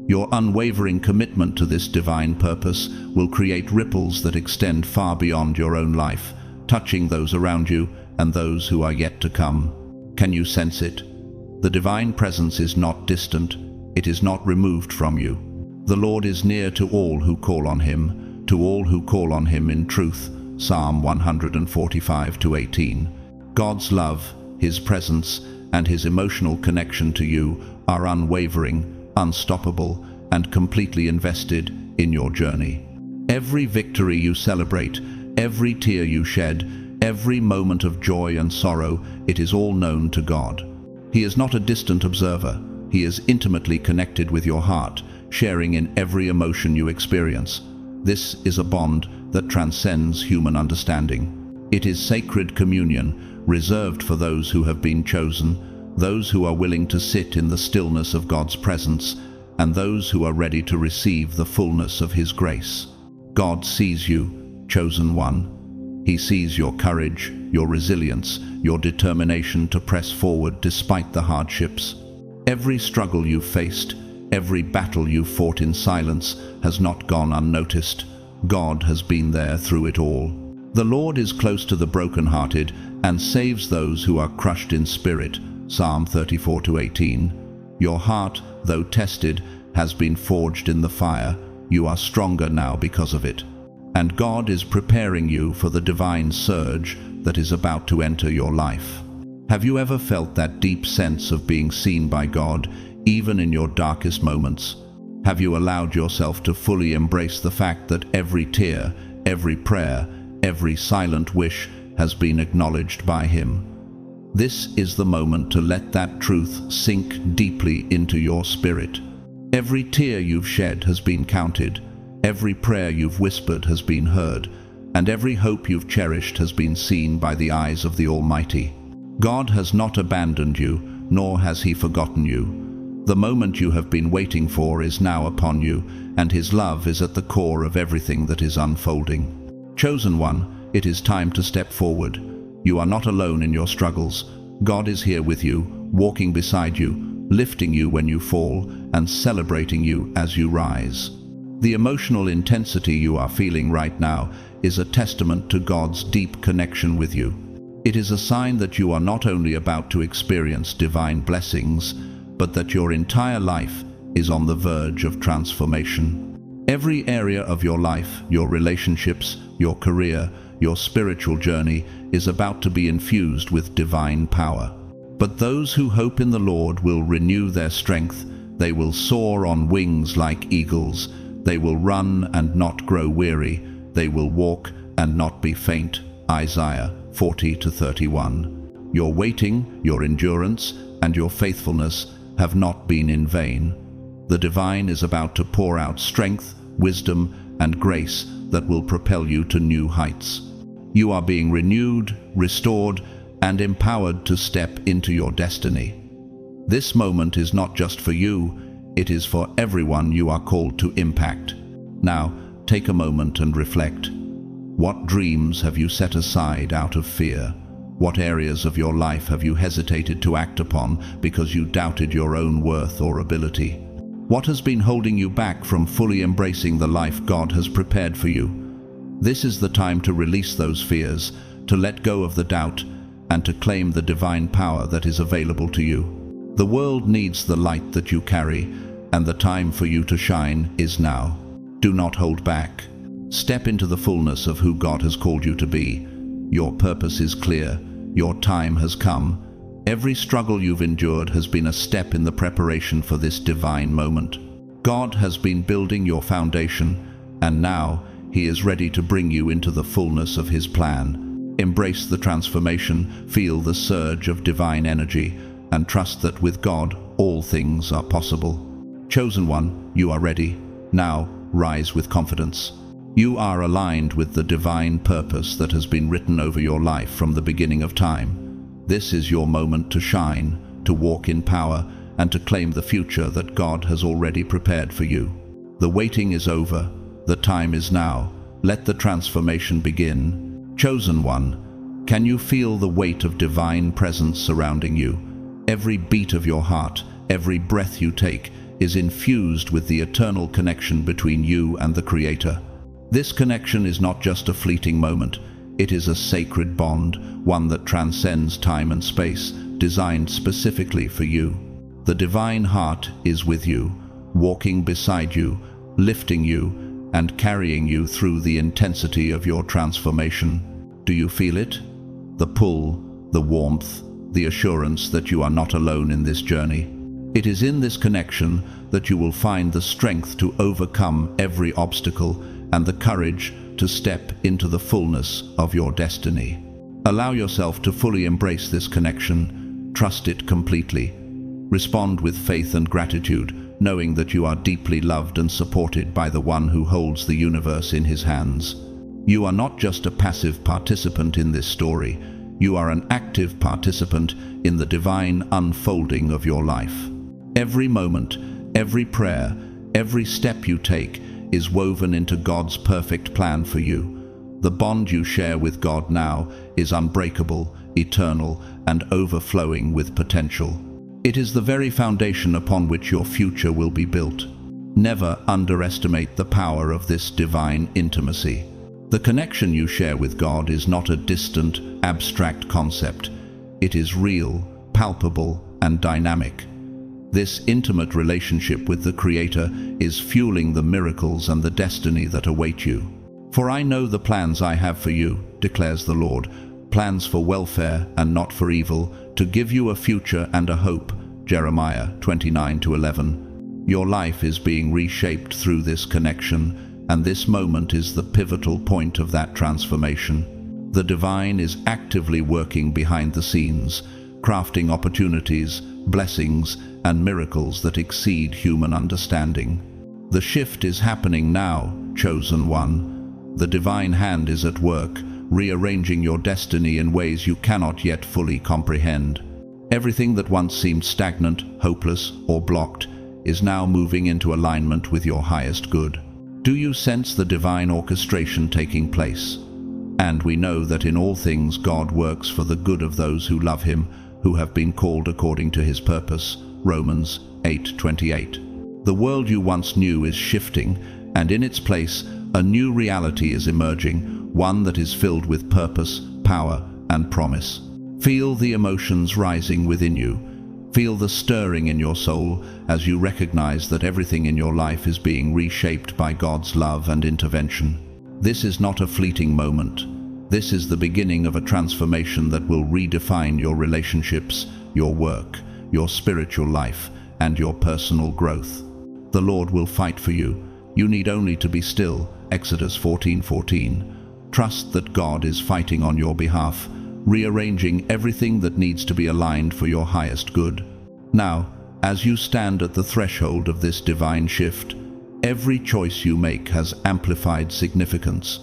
Your unwavering commitment to this divine purpose will create ripples that extend far beyond your own life, touching those around you and those who are yet to come. Can you sense it? The divine presence is not distant. It is not removed from you. The Lord is near to all who call on Him, to all who call on Him in truth. Psalm 145:18. God's love, His presence, and His emotional connection to you are unwavering, unstoppable, and completely invested in your journey. Every victory you celebrate, every tear you shed, Every moment of joy and sorrow, it is all known to God. He is not a distant observer. He is intimately connected with your heart, sharing in every emotion you experience. This is a bond that transcends human understanding. It is sacred communion, reserved for those who have been chosen, those who are willing to sit in the stillness of God's presence, and those who are ready to receive the fullness of His grace. God sees you, chosen one. He sees your courage, your resilience, your determination to press forward despite the hardships. Every struggle you've faced, every battle you've fought in silence has not gone unnoticed. God has been there through it all. The Lord is close to the brokenhearted and saves those who are crushed in spirit. Psalm 34:18. Your heart, though tested, has been forged in the fire. You are stronger now because of it. And God is preparing you for the divine surge that is about to enter your life. Have you ever felt that deep sense of being seen by God, even in your darkest moments? Have you allowed yourself to fully embrace the fact that every tear, every prayer, every silent wish has been acknowledged by Him? This is the moment to let that truth sink deeply into your spirit. Every tear you've shed has been counted. Every prayer you've whispered has been heard, and every hope you've cherished has been seen by the eyes of the Almighty. God has not abandoned you, nor has He forgotten you. The moment you have been waiting for is now upon you, and His love is at the core of everything that is unfolding. Chosen one, it is time to step forward. You are not alone in your struggles. God is here with you, walking beside you, lifting you when you fall, and celebrating you as you rise. The emotional intensity you are feeling right now is a testament to God's deep connection with you. It is a sign that you are not only about to experience divine blessings, but that your entire life is on the verge of transformation. Every area of your life, your relationships, your career, your spiritual journey is about to be infused with divine power. But those who hope in the Lord will renew their strength. They will soar on wings like eagles. They will run and not grow weary. They will walk and not be faint. Isaiah 40:31. Your waiting, your endurance, and your faithfulness have not been in vain. The divine is about to pour out strength, wisdom, and grace that will propel you to new heights. You are being renewed, restored, and empowered to step into your destiny. This moment is not just for you, it is for everyone you are called to impact. Now, take a moment and reflect. What dreams have you set aside out of fear? What areas of your life have you hesitated to act upon because you doubted your own worth or ability? What has been holding you back from fully embracing the life God has prepared for you? This is the time to release those fears, to let go of the doubt, and to claim the divine power that is available to you. The world needs the light that you carry, and the time for you to shine is now. Do not hold back. Step into the fullness of who God has called you to be. Your purpose is clear. Your time has come. Every struggle you've endured has been a step in the preparation for this divine moment. God has been building your foundation, and now He is ready to bring you into the fullness of His plan. Embrace the transformation, feel the surge of divine energy, and trust that with God, all things are possible. Chosen one, you are ready. Now, rise with confidence. You are aligned with the divine purpose that has been written over your life from the beginning of time. This is your moment to shine, to walk in power, and to claim the future that God has already prepared for you. The waiting is over. The time is now. Let the transformation begin. Chosen one, can you feel the weight of divine presence surrounding you? Every beat of your heart, every breath you take, is infused with the eternal connection between you and the Creator. This connection is not just a fleeting moment. It is a sacred bond, one that transcends time and space, designed specifically for you. The divine heart is with you, walking beside you, lifting you, and carrying you through the intensity of your transformation. Do you feel it? The pull, the warmth, the assurance that you are not alone in this journey. It is in this connection that you will find the strength to overcome every obstacle and the courage to step into the fullness of your destiny. Allow yourself to fully embrace this connection. Trust it completely. Respond with faith and gratitude, knowing that you are deeply loved and supported by the one who holds the universe in his hands. You are not just a passive participant in this story. You are an active participant in the divine unfolding of your life. Every moment, every prayer, every step you take is woven into God's perfect plan for you. The bond you share with God now is unbreakable, eternal, and overflowing with potential. It is the very foundation upon which your future will be built. Never underestimate the power of this divine intimacy. The connection you share with God is not a distant, abstract concept. It is real, palpable, and dynamic. This intimate relationship with the Creator is fueling the miracles and the destiny that await you. For I know the plans I have for you, declares the Lord, plans for welfare and not for evil, to give you a future and a hope. Jeremiah 29:11. Your life is being reshaped through this connection, and this moment is the pivotal point of that transformation. The divine is actively working behind the scenes, crafting opportunities, blessings, and miracles that exceed human understanding. The shift is happening now, chosen one. The divine hand is at work, rearranging your destiny in ways you cannot yet fully comprehend. Everything that once seemed stagnant, hopeless, or blocked is now moving into alignment with your highest good. Do you sense the divine orchestration taking place? And we know that in all things God works for the good of those who love him, who have been called according to his purpose. Romans 8:28. The world you once knew is shifting, and in its place, a new reality is emerging, one that is filled with purpose, power, and promise. Feel the emotions rising within you. Feel the stirring in your soul as you recognize that everything in your life is being reshaped by God's love and intervention. This is not a fleeting moment. This is the beginning of a transformation that will redefine your relationships, your work, your spiritual life, and your personal growth. The Lord will fight for you. You need only to be still. Exodus 14:14. Trust that God is fighting on your behalf, rearranging everything that needs to be aligned for your highest good. Now, as you stand at the threshold of this divine shift, every choice you make has amplified significance.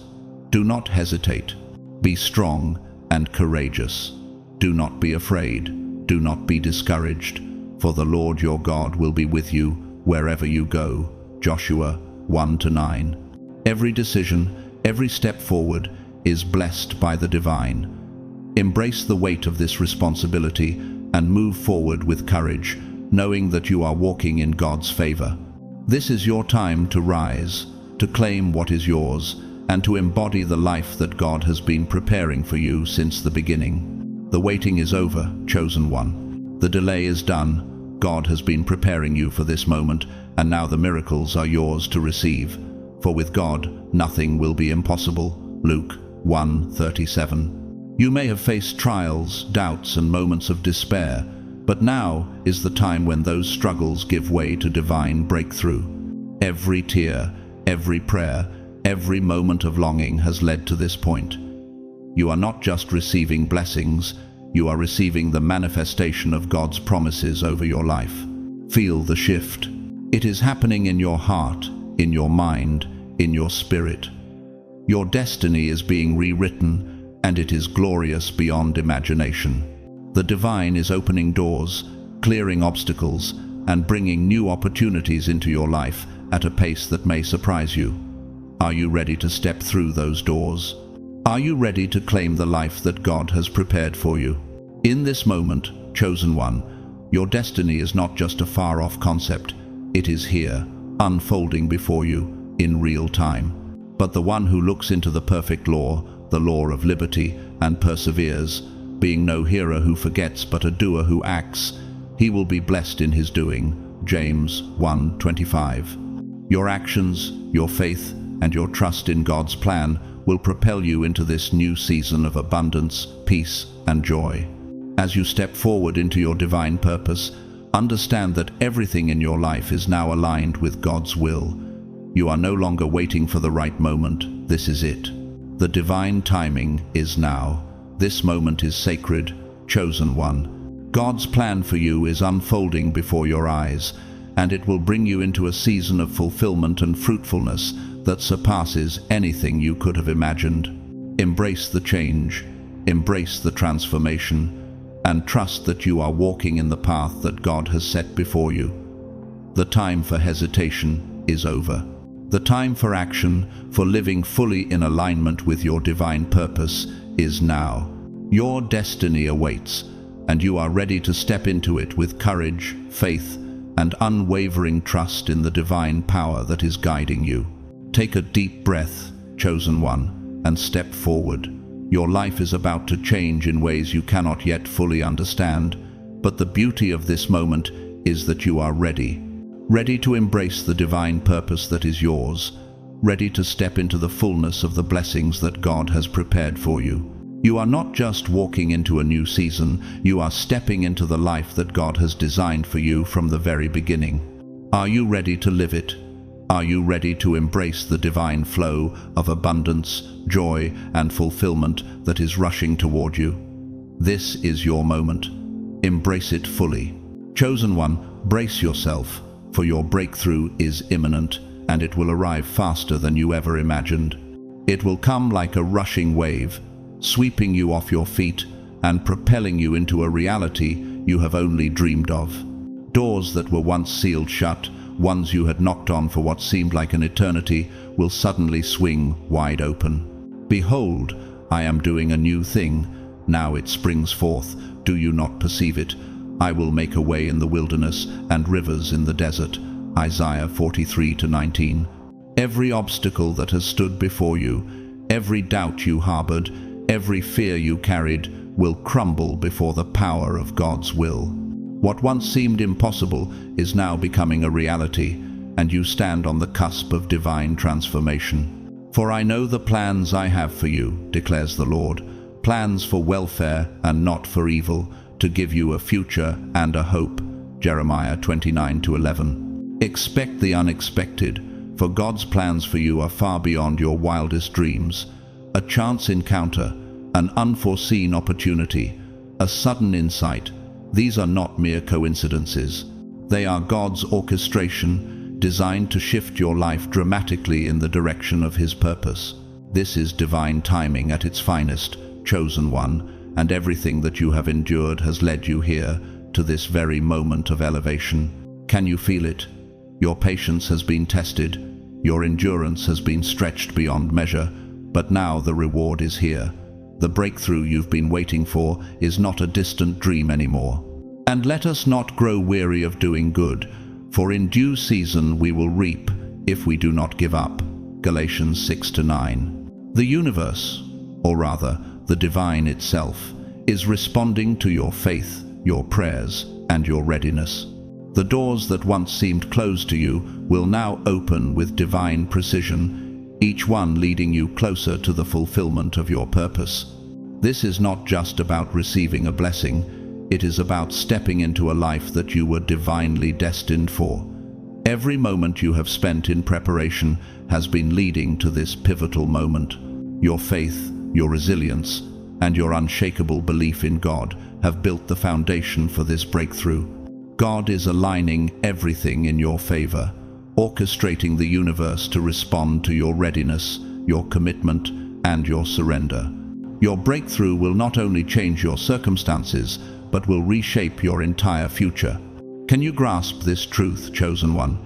Do not hesitate. Be strong and courageous. Do not be afraid. Do not be discouraged, for the Lord your God will be with you wherever you go. Joshua 1-9. Every decision, every step forward is blessed by the divine. Embrace the weight of this responsibility and move forward with courage, knowing that you are walking in God's favor. This is your time to rise, to claim what is yours, and to embody the life that God has been preparing for you since the beginning. The waiting is over, chosen one. The delay is done. God has been preparing you for this moment, and now the miracles are yours to receive. For with God, nothing will be impossible. Luke 1:37. You may have faced trials, doubts, and moments of despair, but now is the time when those struggles give way to divine breakthrough. Every tear, every prayer, every moment of longing has led to this point. You are not just receiving blessings, you are receiving the manifestation of God's promises over your life. Feel the shift. It is happening in your heart, in your mind, in your spirit. Your destiny is being rewritten, and it is glorious beyond imagination. The divine is opening doors, clearing obstacles, and bringing new opportunities into your life at a pace that may surprise you. Are you ready to step through those doors? Are you ready to claim the life that God has prepared for you? In this moment, chosen one, your destiny is not just a far-off concept. It is here, unfolding before you in real time. But the one who looks into the perfect law, the law of liberty, and perseveres, being no hearer who forgets but a doer who acts, he will be blessed in his doing. James 1:25. Your actions, your faith, and your trust in God's plan will propel you into this new season of abundance, peace, and joy. As you step forward into your divine purpose, understand that everything in your life is now aligned with God's will. You are no longer waiting for the right moment. This is it. The divine timing is now. This moment is sacred, chosen one. God's plan for you is unfolding before your eyes, and it will bring you into a season of fulfillment and fruitfulness that surpasses anything you could have imagined. Embrace the change, embrace the transformation, and trust that you are walking in the path that God has set before you. The time for hesitation is over. The time for action, for living fully in alignment with your divine purpose, is now. Your destiny awaits, and you are ready to step into it with courage, faith, and unwavering trust in the divine power that is guiding you. Take a deep breath, chosen one, and step forward. Your life is about to change in ways you cannot yet fully understand, but the beauty of this moment is that you are ready. Ready to embrace the divine purpose that is yours, ready to step into the fullness of the blessings that God has prepared for you. You are not just walking into a new season, you are stepping into the life that God has designed for you from the very beginning. Are you ready to live it? Are you ready to embrace the divine flow of abundance, joy, and fulfillment that is rushing toward you? This is your moment. Embrace it fully. Chosen one, brace yourself, for your breakthrough is imminent, and it will arrive faster than you ever imagined. It will come like a rushing wave, sweeping you off your feet and propelling you into a reality you have only dreamed of. Doors that were once sealed shut, ones you had knocked on for what seemed like an eternity, will suddenly swing wide open. Behold, I am doing a new thing. Now it springs forth. Do you not perceive it? I will make a way in the wilderness and rivers in the desert. Isaiah 43:19. Every obstacle that has stood before you, every doubt you harbored, every fear you carried, will crumble before the power of God's will. What once seemed impossible is now becoming a reality, and you stand on the cusp of divine transformation. For I know the plans I have for you, declares the Lord, plans for welfare and not for evil, to give you a future and a hope. Jeremiah 29:11. Expect the unexpected, for God's plans for you are far beyond your wildest dreams. A chance encounter, an unforeseen opportunity, a sudden insight. These are not mere coincidences. They are God's orchestration, designed to shift your life dramatically in the direction of His purpose. This is divine timing at its finest, chosen one, and everything that you have endured has led you here, to this very moment of elevation. Can you feel it? Your patience has been tested, your endurance has been stretched beyond measure, but now the reward is here. The breakthrough you've been waiting for is not a distant dream anymore. And let us not grow weary of doing good, for in due season we will reap if we do not give up. Galatians 6-9. The universe, or rather, the divine itself, is responding to your faith, your prayers, and your readiness. The doors that once seemed closed to you will now open with divine precision, each one leading you closer to the fulfillment of your purpose. This is not just about receiving a blessing, it is about stepping into a life that you were divinely destined for. Every moment you have spent in preparation has been leading to this pivotal moment. Your faith, your resilience, and your unshakable belief in God have built the foundation for this breakthrough. God is aligning everything in your favor, orchestrating the universe to respond to your readiness, your commitment, and your surrender. Your breakthrough will not only change your circumstances, but will reshape your entire future. Can you grasp this truth, chosen one?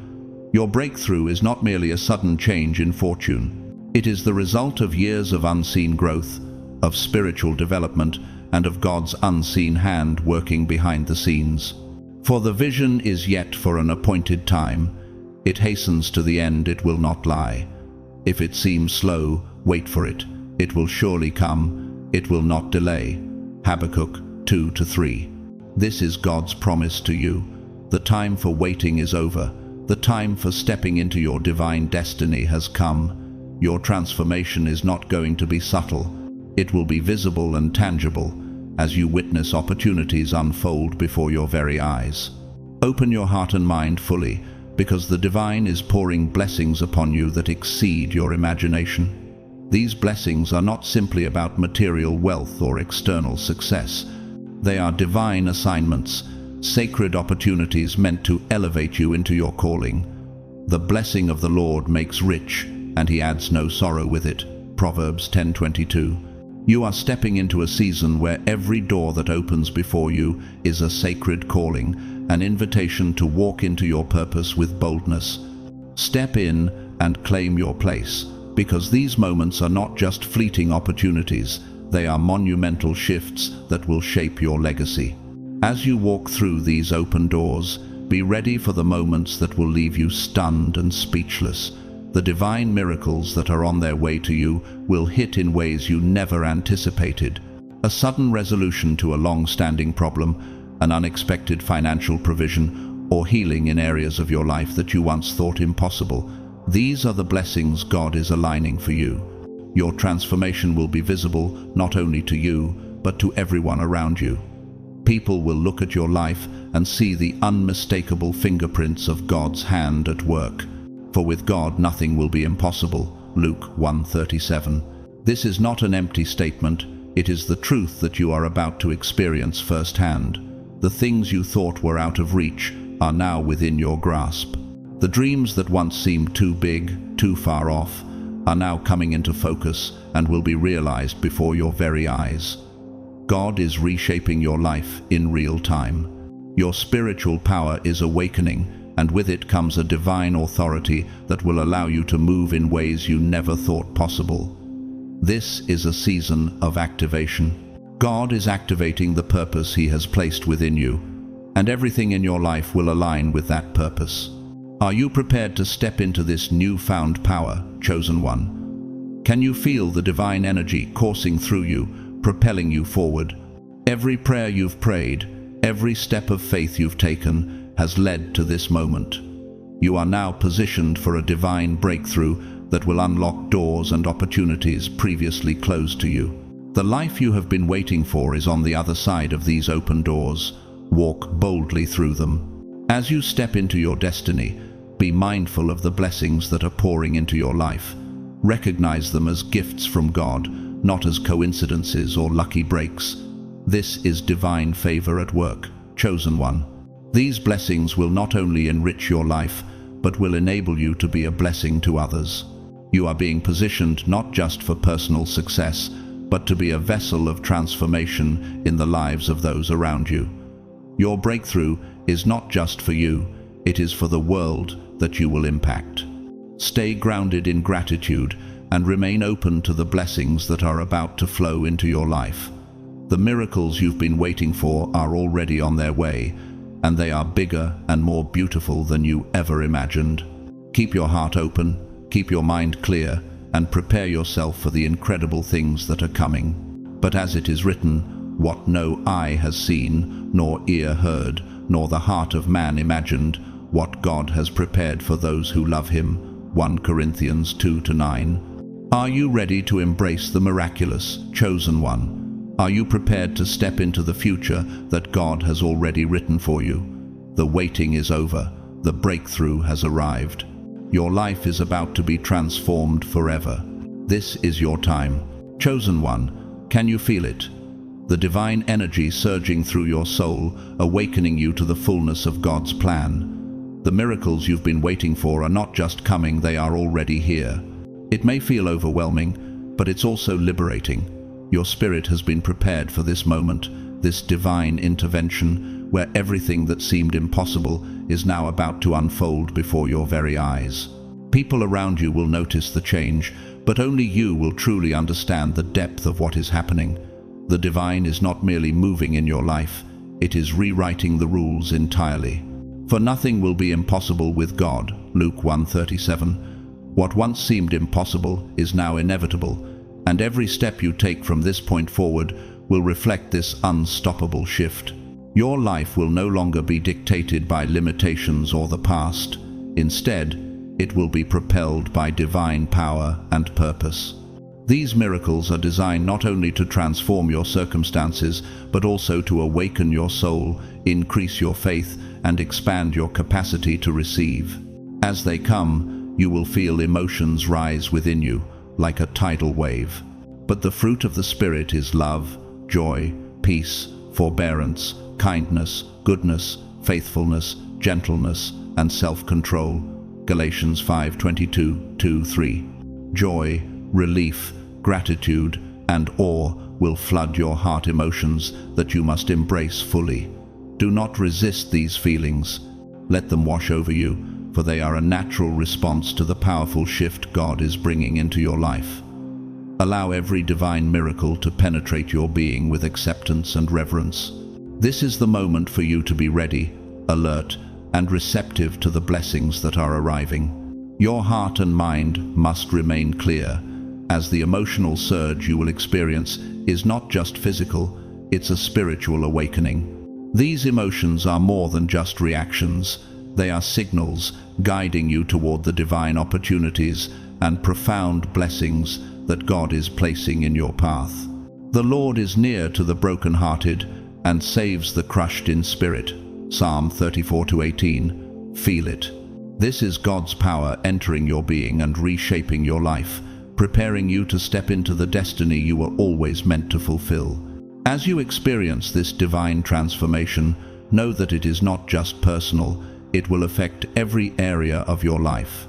Your breakthrough is not merely a sudden change in fortune. It is the result of years of unseen growth, of spiritual development, and of God's unseen hand working behind the scenes. For the vision is yet for an appointed time. It hastens to the end, it will not lie. If it seems slow, wait for it. It will surely come. It will not delay. Habakkuk 2-3. This is God's promise to you. The time for waiting is over. The time for stepping into your divine destiny has come. Your transformation is not going to be subtle. It will be visible and tangible as you witness opportunities unfold before your very eyes. Open your heart and mind fully, because the divine is pouring blessings upon you that exceed your imagination. These blessings are not simply about material wealth or external success. They are divine assignments, sacred opportunities meant to elevate you into your calling. The blessing of the Lord makes rich, and he adds no sorrow with it. Proverbs 10:22. You are stepping into a season where every door that opens before you is a sacred calling, an invitation to walk into your purpose with boldness. Step in and claim your place, because these moments are not just fleeting opportunities, they are monumental shifts that will shape your legacy. As you walk through these open doors, be ready for the moments that will leave you stunned and speechless. The divine miracles that are on their way to you will hit in ways you never anticipated. A sudden resolution to a long-standing problem, an unexpected financial provision, or healing in areas of your life that you once thought impossible. These are the blessings God is aligning for you. Your transformation will be visible not only to you, but to everyone around you. People will look at your life and see the unmistakable fingerprints of God's hand at work. For with God nothing will be impossible. Luke 1:37. This is not an empty statement, it is the truth that you are about to experience firsthand. The things you thought were out of reach are now within your grasp. The dreams that once seemed too big, too far off, are now coming into focus and will be realized before your very eyes. God is reshaping your life in real time. Your spiritual power is awakening, and with it comes a divine authority that will allow you to move in ways you never thought possible. This is a season of activation. God is activating the purpose He has placed within you, and everything in your life will align with that purpose. Are you prepared to step into this newfound power, chosen one? Can you feel the divine energy coursing through you, propelling you forward? Every prayer you've prayed, every step of faith you've taken, has led to this moment. You are now positioned for a divine breakthrough that will unlock doors and opportunities previously closed to you. The life you have been waiting for is on the other side of these open doors. Walk boldly through them. As you step into your destiny, be mindful of the blessings that are pouring into your life. Recognize them as gifts from God, not as coincidences or lucky breaks. This is divine favor at work, chosen one. These blessings will not only enrich your life, but will enable you to be a blessing to others. You are being positioned not just for personal success, but to be a vessel of transformation in the lives of those around you. Your breakthrough is not just for you, it is for the world that you will impact. Stay grounded in gratitude and remain open to the blessings that are about to flow into your life. The miracles you've been waiting for are already on their way, and they are bigger and more beautiful than you ever imagined. Keep your heart open, keep your mind clear, and prepare yourself for the incredible things that are coming. But as it is written, what no eye has seen, nor ear heard, nor the heart of man imagined, what God has prepared for those who love Him. 1 Corinthians 2-9. Are you ready to embrace the miraculous, chosen one? Are you prepared to step into the future that God has already written for you? The waiting is over. The breakthrough has arrived. Your life is about to be transformed forever. This is your time. Chosen one, can you feel it? The divine energy surging through your soul, awakening you to the fullness of God's plan. The miracles you've been waiting for are not just coming, they are already here. It may feel overwhelming, but it's also liberating. Your spirit has been prepared for this moment, this divine intervention, where everything that seemed impossible is now about to unfold before your very eyes. People around you will notice the change, but only you will truly understand the depth of what is happening. The divine is not merely moving in your life, it is rewriting the rules entirely. For nothing will be impossible with God, Luke 1:37. What once seemed impossible is now inevitable, and every step you take from this point forward will reflect this unstoppable shift. Your life will no longer be dictated by limitations or the past. Instead, it will be propelled by divine power and purpose. These miracles are designed not only to transform your circumstances, but also to awaken your soul, increase your faith, and expand your capacity to receive. As they come, you will feel emotions rise within you, like a tidal wave. But the fruit of the Spirit is love, joy, peace, forbearance, kindness, goodness, faithfulness, gentleness, and self-control. Galatians 5:22-3. Joy, relief, gratitude, and awe will flood your heart emotions that you must embrace fully. Do not resist these feelings. Let them wash over you, for they are a natural response to the powerful shift God is bringing into your life. Allow every divine miracle to penetrate your being with acceptance and reverence. This is the moment for you to be ready, alert, and receptive to the blessings that are arriving. Your heart and mind must remain clear, as the emotional surge you will experience is not just physical, it's a spiritual awakening. These emotions are more than just reactions. They are signals guiding you toward the divine opportunities and profound blessings that God is placing in your path. The Lord is near to the brokenhearted and saves the crushed in spirit. Psalm 34:18. Feel it. This is God's power entering your being and reshaping your life, preparing you to step into the destiny you were always meant to fulfill. As you experience this divine transformation, know that it is not just personal, it will affect every area of your life.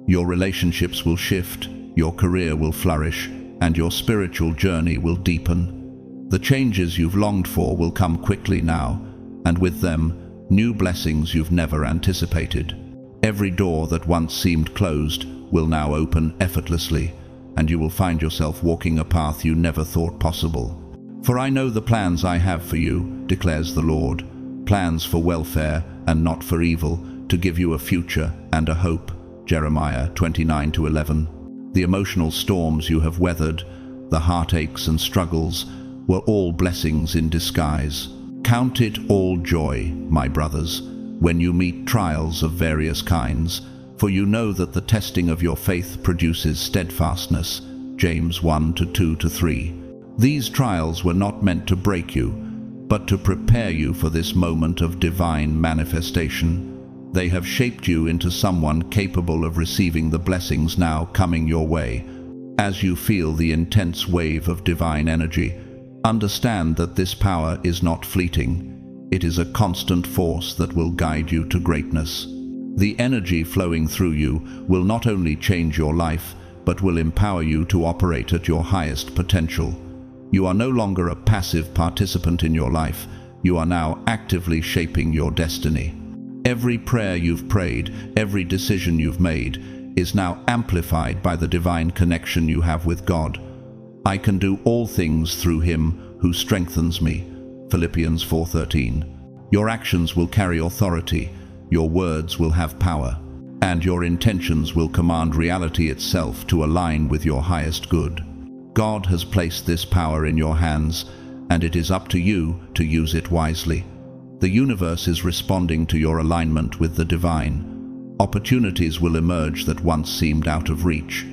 Your relationships will shift, your career will flourish, and your spiritual journey will deepen. The changes you've longed for will come quickly now, and with them, new blessings you've never anticipated. Every door that once seemed closed will now open effortlessly, and you will find yourself walking a path you never thought possible. For I know the plans I have for you, declares the Lord, plans for welfare and not for evil, to give you a future and a hope. Jeremiah 29:11. The emotional storms you have weathered, the heartaches and struggles, were all blessings in disguise. Count it all joy, my brothers, when you meet trials of various kinds, for you know that the testing of your faith produces steadfastness. James 1:2-3. These trials were not meant to break you, but to prepare you for this moment of divine manifestation. They have shaped you into someone capable of receiving the blessings now coming your way. As you feel the intense wave of divine energy, understand that this power is not fleeting. It is a constant force that will guide you to greatness. The energy flowing through you will not only change your life, but will empower you to operate at your highest potential. You are no longer a passive participant in your life. You are now actively shaping your destiny. Every prayer you've prayed, every decision you've made, is now amplified by the divine connection you have with God. I can do all things through Him who strengthens me. Philippians 4:13. Your actions will carry authority, your words will have power, and your intentions will command reality itself to align with your highest good. God has placed this power in your hands, and it is up to you to use it wisely. The universe is responding to your alignment with the divine. Opportunities will emerge that once seemed out of reach.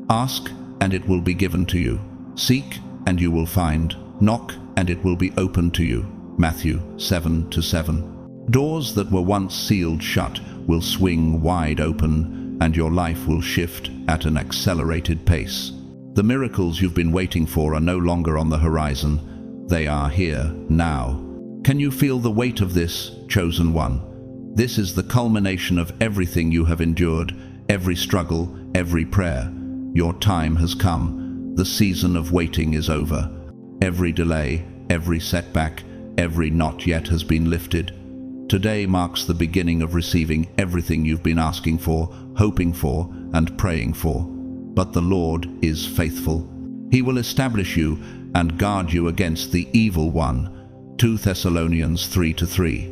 Ask, and it will be given to you. Seek, and you will find. Knock, and it will be opened to you. Matthew 7:7. Doors that were once sealed shut will swing wide open, and your life will shift at an accelerated pace. The miracles you've been waiting for are no longer on the horizon. They are here, now. Can you feel the weight of this, chosen one? This is the culmination of everything you have endured, every struggle, every prayer. Your time has come. The season of waiting is over. Every delay, every setback, every not yet has been lifted. Today marks the beginning of receiving everything you've been asking for, hoping for, and praying for. But the Lord is faithful. He will establish you and guard you against the evil one. 2 Thessalonians 3:3.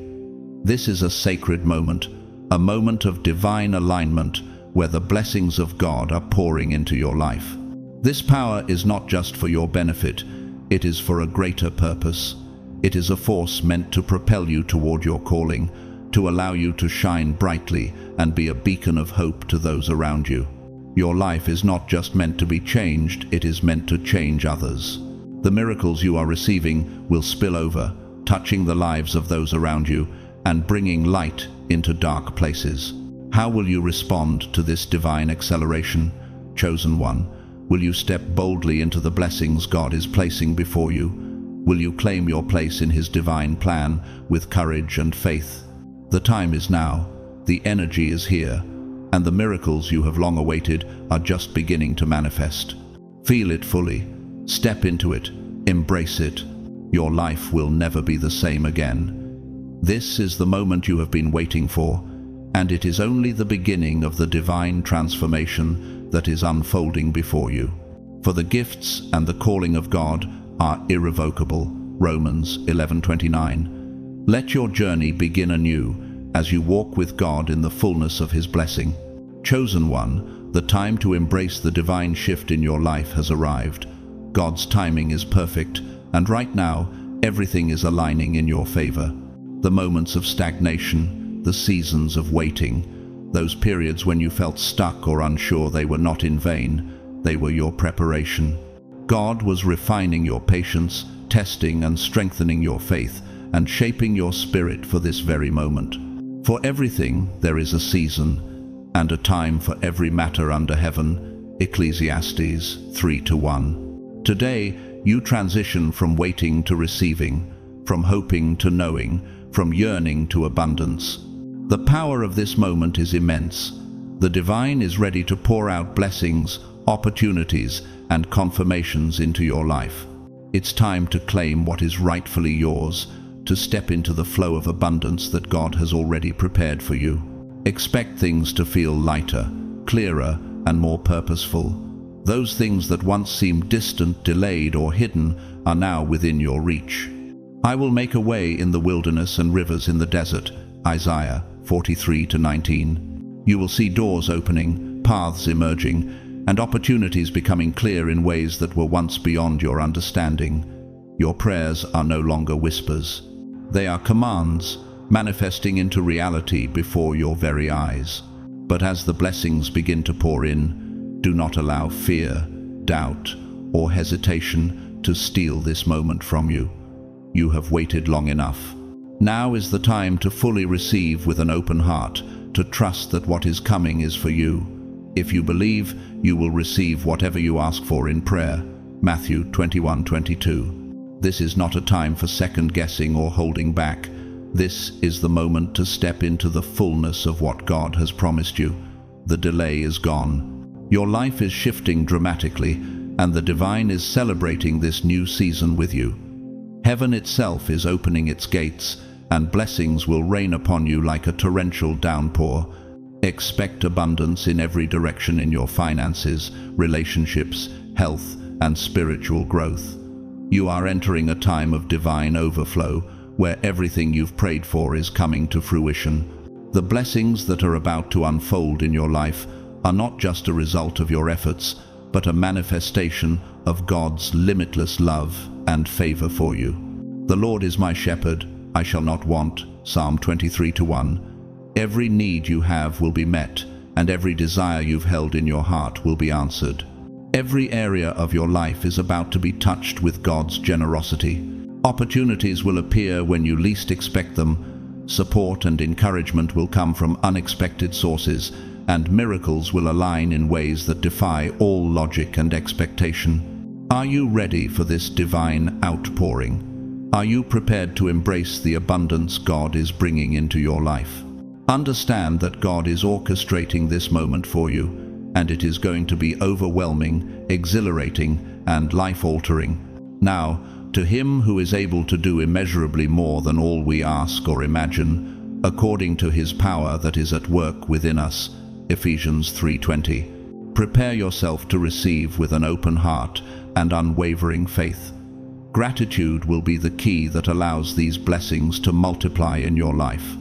This is a sacred moment, a moment of divine alignment where the blessings of God are pouring into your life. This power is not just for your benefit, it is for a greater purpose. It is a force meant to propel you toward your calling, to allow you to shine brightly and be a beacon of hope to those around you. Your life is not just meant to be changed, it is meant to change others. The miracles you are receiving will spill over, touching the lives of those around you and bringing light into dark places. How will you respond to this divine acceleration? Chosen one, Will you step boldly into the blessings God is placing before you? Will you claim your place in His divine plan with courage and faith? The time is now, the energy is here, and the miracles you have long awaited are just beginning to manifest. Feel it fully, step into it, embrace it. Your life will never be the same again. This is the moment you have been waiting for, and it is only the beginning of the divine transformation that is unfolding before you. For the gifts and the calling of God are irrevocable. Romans 11:29. Let your journey begin anew as you walk with God in the fullness of His blessing. Chosen one, the time to embrace the divine shift in your life has arrived. God's timing is perfect, and right now, everything is aligning in your favor. The moments of stagnation, the seasons of waiting, those periods when you felt stuck or unsure, they were not in vain. They were your preparation. God was refining your patience, testing and strengthening your faith, and shaping your spirit for this very moment. For everything there is a season, and a time for every matter under heaven. Ecclesiastes 3:1. Today, you transition from waiting to receiving, from hoping to knowing, from yearning to abundance. The power of this moment is immense. The divine is ready to pour out blessings, opportunities, and confirmations into your life. It's time to claim what is rightfully yours, to step into the flow of abundance that God has already prepared for you. Expect things to feel lighter, clearer, and more purposeful. Those things that once seemed distant, delayed, or hidden are now within your reach. I will make a way in the wilderness and rivers in the desert. Isaiah 43:19. You will see doors opening, paths emerging, and opportunities becoming clear in ways that were once beyond your understanding. Your prayers are no longer whispers. They are commands, manifesting into reality before your very eyes. But as the blessings begin to pour in, do not allow fear, doubt, or hesitation to steal this moment from you. You have waited long enough. Now is the time to fully receive with an open heart, to trust that what is coming is for you. If you believe, you will receive whatever you ask for in prayer. Matthew 21:22. This is not a time for second-guessing or holding back. This is the moment to step into the fullness of what God has promised you. The delay is gone. Your life is shifting dramatically, and the divine is celebrating this new season with you. Heaven itself is opening its gates, and blessings will rain upon you like a torrential downpour. Expect abundance in every direction in your finances, relationships, health, and spiritual growth. You are entering a time of divine overflow, where everything you've prayed for is coming to fruition. The blessings that are about to unfold in your life are not just a result of your efforts, but a manifestation of God's limitless love and favor for you. The Lord is my shepherd, I shall not want. Psalm 23:1. Every need you have will be met, and every desire you've held in your heart will be answered. Every area of your life is about to be touched with God's generosity. Opportunities will appear when you least expect them. Support and encouragement will come from unexpected sources, and miracles will align in ways that defy all logic and expectation. Are you ready for this divine outpouring? Are you prepared to embrace the abundance God is bringing into your life? Understand that God is orchestrating this moment for you, and it is going to be overwhelming, exhilarating, and life-altering. Now, to Him who is able to do immeasurably more than all we ask or imagine, according to His power that is at work within us. Ephesians 3:20. Prepare yourself to receive with an open heart and unwavering faith. Gratitude will be the key that allows these blessings to multiply in your life.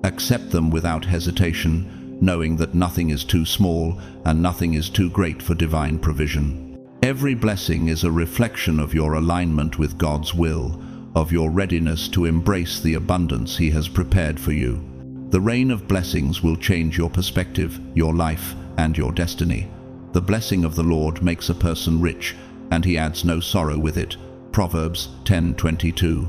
Accept them without hesitation, knowing that nothing is too small and nothing is too great for divine provision. Every blessing is a reflection of your alignment with God's will, of your readiness to embrace the abundance He has prepared for you. The rain of blessings will change your perspective, your life, and your destiny. The blessing of the Lord makes a person rich, and He adds no sorrow with it. Proverbs 10:22.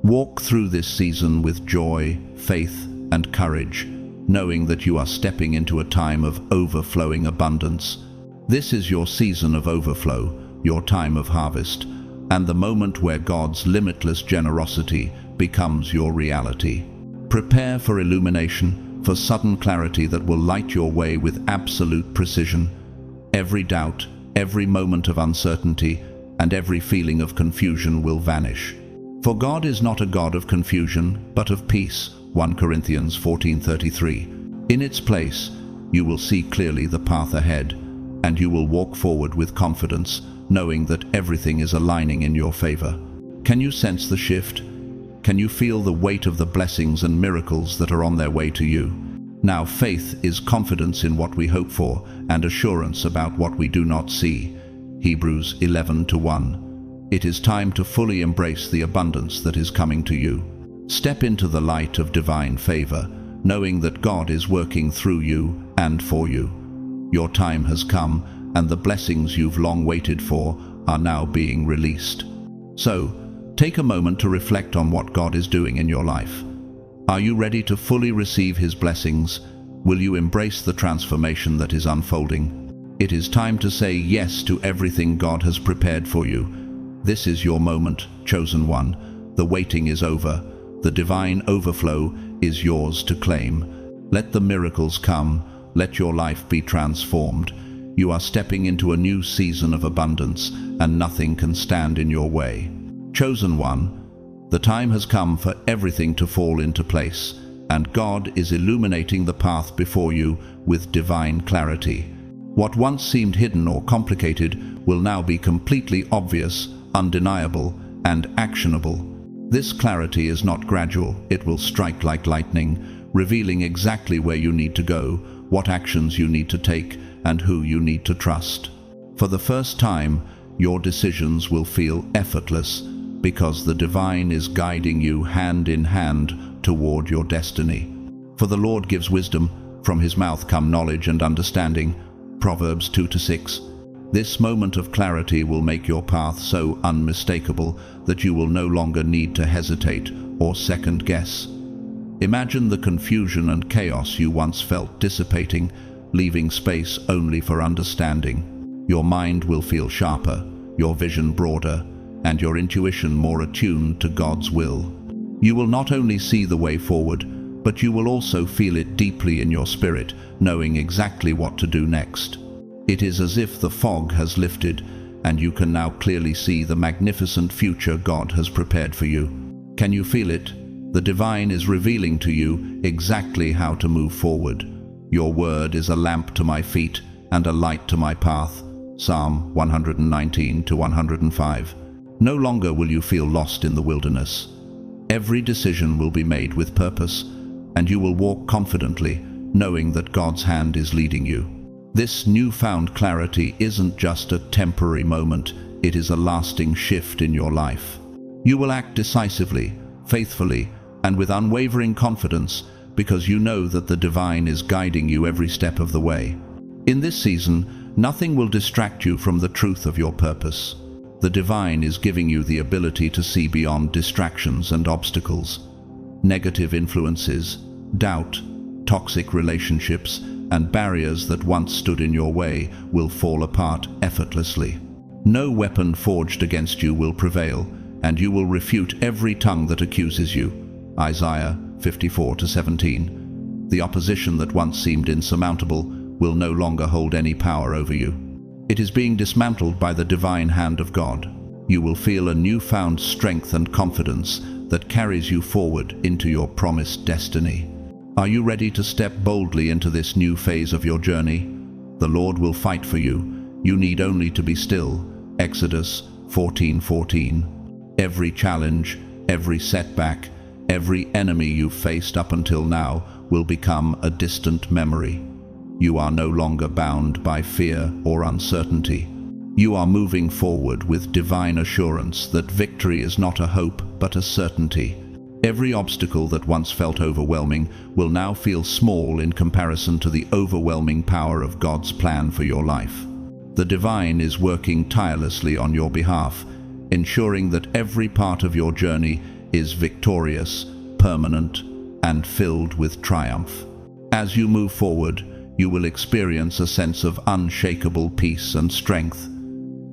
Walk through this season with joy, faith, and courage, knowing that you are stepping into a time of overflowing abundance. This is your season of overflow, your time of harvest, and the moment where God's limitless generosity becomes your reality. Prepare for illumination, for sudden clarity that will light your way with absolute precision. Every doubt, every moment of uncertainty, and every feeling of confusion will vanish. For God is not a God of confusion, but of peace. 1 Corinthians 14:33. In its place, you will see clearly the path ahead, and you will walk forward with confidence, knowing that everything is aligning in your favor. Can you sense the shift? Can you feel the weight of the blessings and miracles that are on their way to you? Now, faith is confidence in what we hope for and assurance about what we do not see. Hebrews 11:1. It is time to fully embrace the abundance that is coming to you. Step into the light of divine favor, knowing that God is working through you and for you. Your time has come, and the blessings you've long waited for are now being released. So, take a moment to reflect on what God is doing in your life. Are you ready to fully receive His blessings? Will you embrace the transformation that is unfolding? It is time to say yes to everything God has prepared for you. This is your moment, chosen one. The waiting is over. The divine overflow is yours to claim. Let the miracles come. Let your life be transformed. You are stepping into a new season of abundance, and nothing can stand in your way. Chosen one, the time has come for everything to fall into place, and God is illuminating the path before you with divine clarity. What once seemed hidden or complicated will now be completely obvious, undeniable, and actionable. This clarity is not gradual, it will strike like lightning, revealing exactly where you need to go, what actions you need to take, and who you need to trust. For the first time, your decisions will feel effortless, because the divine is guiding you hand in hand toward your destiny. For the Lord gives wisdom, from His mouth come knowledge and understanding. Proverbs 2-6. This moment of clarity will make your path so unmistakable that you will no longer need to hesitate or second guess. Imagine the confusion and chaos you once felt dissipating, leaving space only for understanding. Your mind will feel sharper, your vision broader, and your intuition more attuned to God's will. You will not only see the way forward, but you will also feel it deeply in your spirit, knowing exactly what to do next. It is as if the fog has lifted, and you can now clearly see the magnificent future God has prepared for you. Can you feel it? The divine is revealing to you exactly how to move forward. Your word is a lamp to my feet and a light to my path. Psalm 119-105. No longer will you feel lost in the wilderness. Every decision will be made with purpose, and you will walk confidently, knowing that God's hand is leading you. This newfound clarity isn't just a temporary moment, it is a lasting shift in your life. You will act decisively, faithfully, and with unwavering confidence, because you know that the divine is guiding you every step of the way. In this season, nothing will distract you from the truth of your purpose. The divine is giving you the ability to see beyond distractions and obstacles. Negative influences, doubt, toxic relationships, and barriers that once stood in your way will fall apart effortlessly. No weapon forged against you will prevail, and you will refute every tongue that accuses you. Isaiah 54-17. The opposition that once seemed insurmountable will no longer hold any power over you. It is being dismantled by the divine hand of God. You will feel a newfound strength and confidence that carries you forward into your promised destiny. Are you ready to step boldly into this new phase of your journey? The Lord will fight for you. You need only to be still. Exodus 14:14. Every challenge, every setback, every enemy you've faced up until now will become a distant memory. You are no longer bound by fear or uncertainty. You are moving forward with divine assurance that victory is not a hope but a certainty. Every obstacle that once felt overwhelming will now feel small in comparison to the overwhelming power of God's plan for your life. The divine is working tirelessly on your behalf, ensuring that every part of your journey is victorious, permanent, and filled with triumph. As you move forward, you will experience a sense of unshakable peace and strength.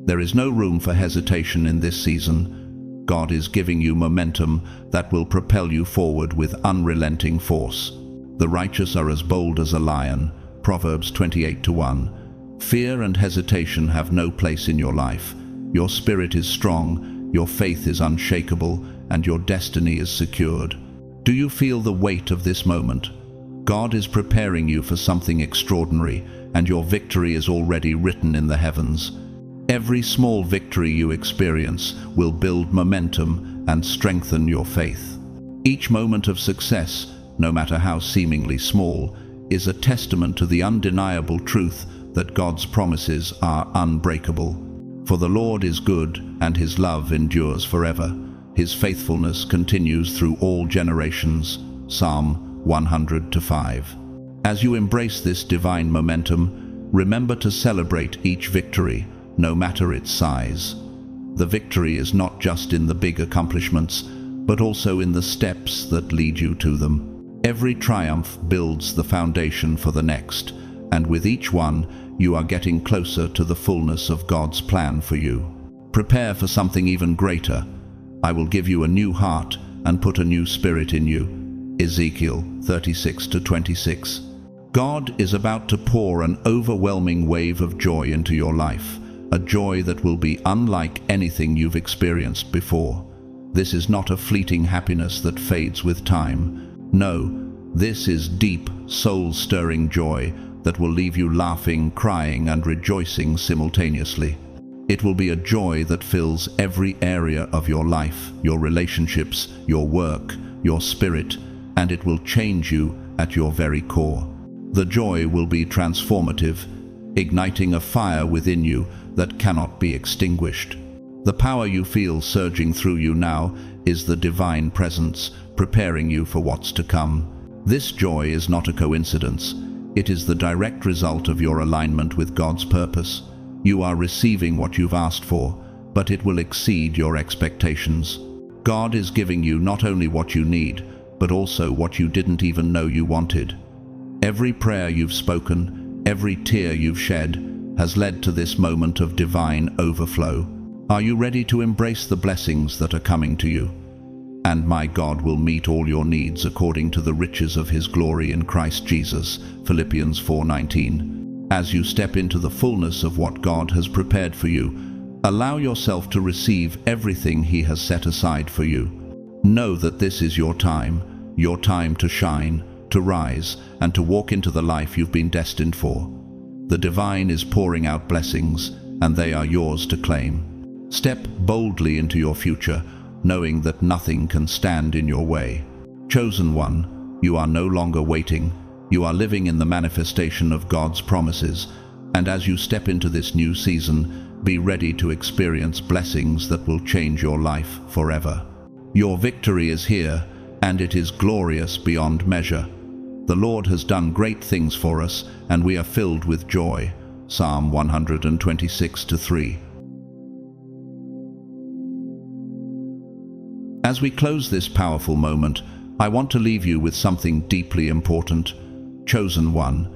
There is no room for hesitation in this season. God is giving you momentum that will propel you forward with unrelenting force. The righteous are as bold as a lion, Proverbs 28:1. Fear and hesitation have no place in your life. Your spirit is strong, your faith is unshakable, and your destiny is secured. Do you feel the weight of this moment? God is preparing you for something extraordinary, and your victory is already written in the heavens. Every small victory you experience will build momentum and strengthen your faith. Each moment of success, no matter how seemingly small, is a testament to the undeniable truth that God's promises are unbreakable. For the Lord is good, and his love endures forever. His faithfulness continues through all generations. Psalm 100:5. As you embrace this divine momentum, remember to celebrate each victory, no matter its size. The victory is not just in the big accomplishments, but also in the steps that lead you to them. Every triumph builds the foundation for the next, and with each one, you are getting closer to the fullness of God's plan for you. Prepare for something even greater. I will give you a new heart and put a new spirit in you. Ezekiel 36:26. God is about to pour an overwhelming wave of joy into your life, a joy that will be unlike anything you've experienced before. This is not a fleeting happiness that fades with time. No, this is deep, soul-stirring joy that will leave you laughing, crying, and rejoicing simultaneously. It will be a joy that fills every area of your life, your relationships, your work, your spirit, and it will change you at your very core. The joy will be transformative, igniting a fire within you that cannot be extinguished. The power you feel surging through you now is the divine presence preparing you for what's to come. This joy is not a coincidence. It is the direct result of your alignment with God's purpose. You are receiving what you've asked for, but it will exceed your expectations. God is giving you not only what you need, but also what you didn't even know you wanted. Every prayer you've spoken, every tear you've shed, has led to this moment of divine overflow. Are you ready to embrace the blessings that are coming to you? And my God will meet all your needs according to the riches of his glory in Christ Jesus, Philippians 4:19. As you step into the fullness of what God has prepared for you, allow yourself to receive everything he has set aside for you. Know that this is your time to shine, to rise, and to walk into the life you've been destined for. The divine is pouring out blessings, and they are yours to claim. Step boldly into your future, knowing that nothing can stand in your way. Chosen one, you are no longer waiting. You are living in the manifestation of God's promises, and as you step into this new season, be ready to experience blessings that will change your life forever. Your victory is here, and it is glorious beyond measure. The Lord has done great things for us, and we are filled with joy. Psalm 126:3. As we close this powerful moment, I want to leave you with something deeply important. Chosen one,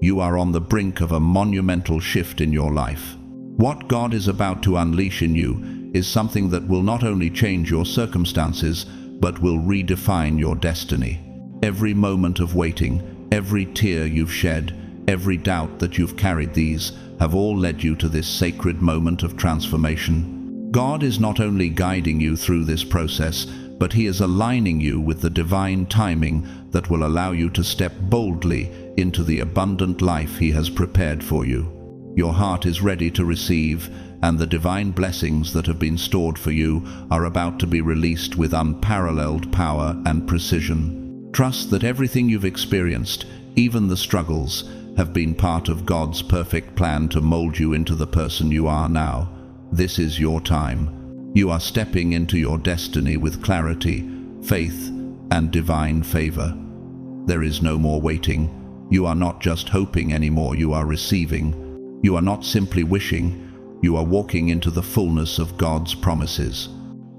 you are on the brink of a monumental shift in your life. What God is about to unleash in you is something that will not only change your circumstances, but will redefine your destiny. Every moment of waiting, every tear you've shed, every doubt that you've carried, these have all led you to this sacred moment of transformation. God is not only guiding you through this process, but he is aligning you with the divine timing that will allow you to step boldly into the abundant life he has prepared for you. Your heart is ready to receive, and the divine blessings that have been stored for you are about to be released with unparalleled power and precision. Trust that everything you've experienced, even the struggles, have been part of God's perfect plan to mold you into the person you are now. This is your time. You are stepping into your destiny with clarity, faith, and divine favor. There is no more waiting. You are not just hoping anymore, you are receiving. You are not simply wishing, you are walking into the fullness of God's promises.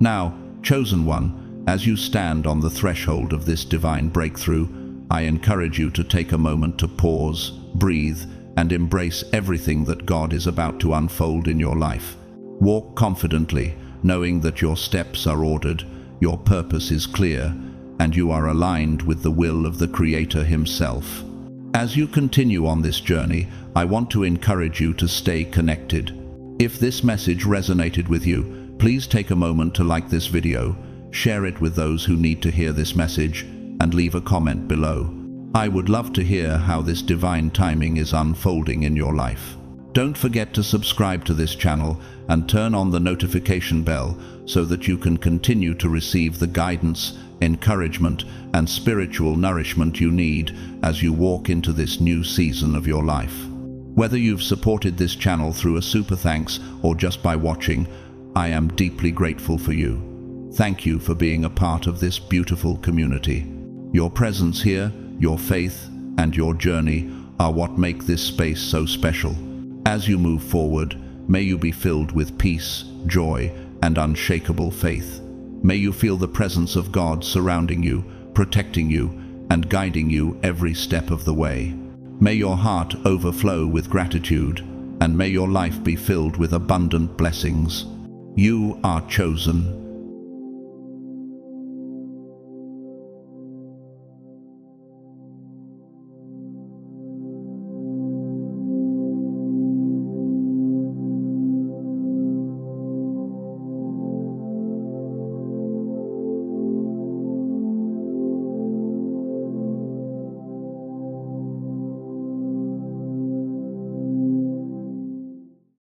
Now, chosen one, as you stand on the threshold of this divine breakthrough, I encourage you to take a moment to pause, breathe, and embrace everything that God is about to unfold in your life. Walk confidently, knowing that your steps are ordered, your purpose is clear, and you are aligned with the will of the Creator Himself. As you continue on this journey, I want to encourage you to stay connected. If this message resonated with you, please take a moment to like this video, share it with those who need to hear this message, and leave a comment below. I would love to hear how this divine timing is unfolding in your life. Don't forget to subscribe to this channel and turn on the notification bell so that you can continue to receive the guidance, encouragement, and spiritual nourishment you need as you walk into this new season of your life. Whether you've supported this channel through a super thanks or just by watching, I am deeply grateful for you. Thank you for being a part of this beautiful community. Your presence here, your faith, and your journey are what make this space so special. As you move forward, may you be filled with peace, joy, and unshakable faith. May you feel the presence of God surrounding you, protecting you, and guiding you every step of the way. May your heart overflow with gratitude, and may your life be filled with abundant blessings. You are chosen.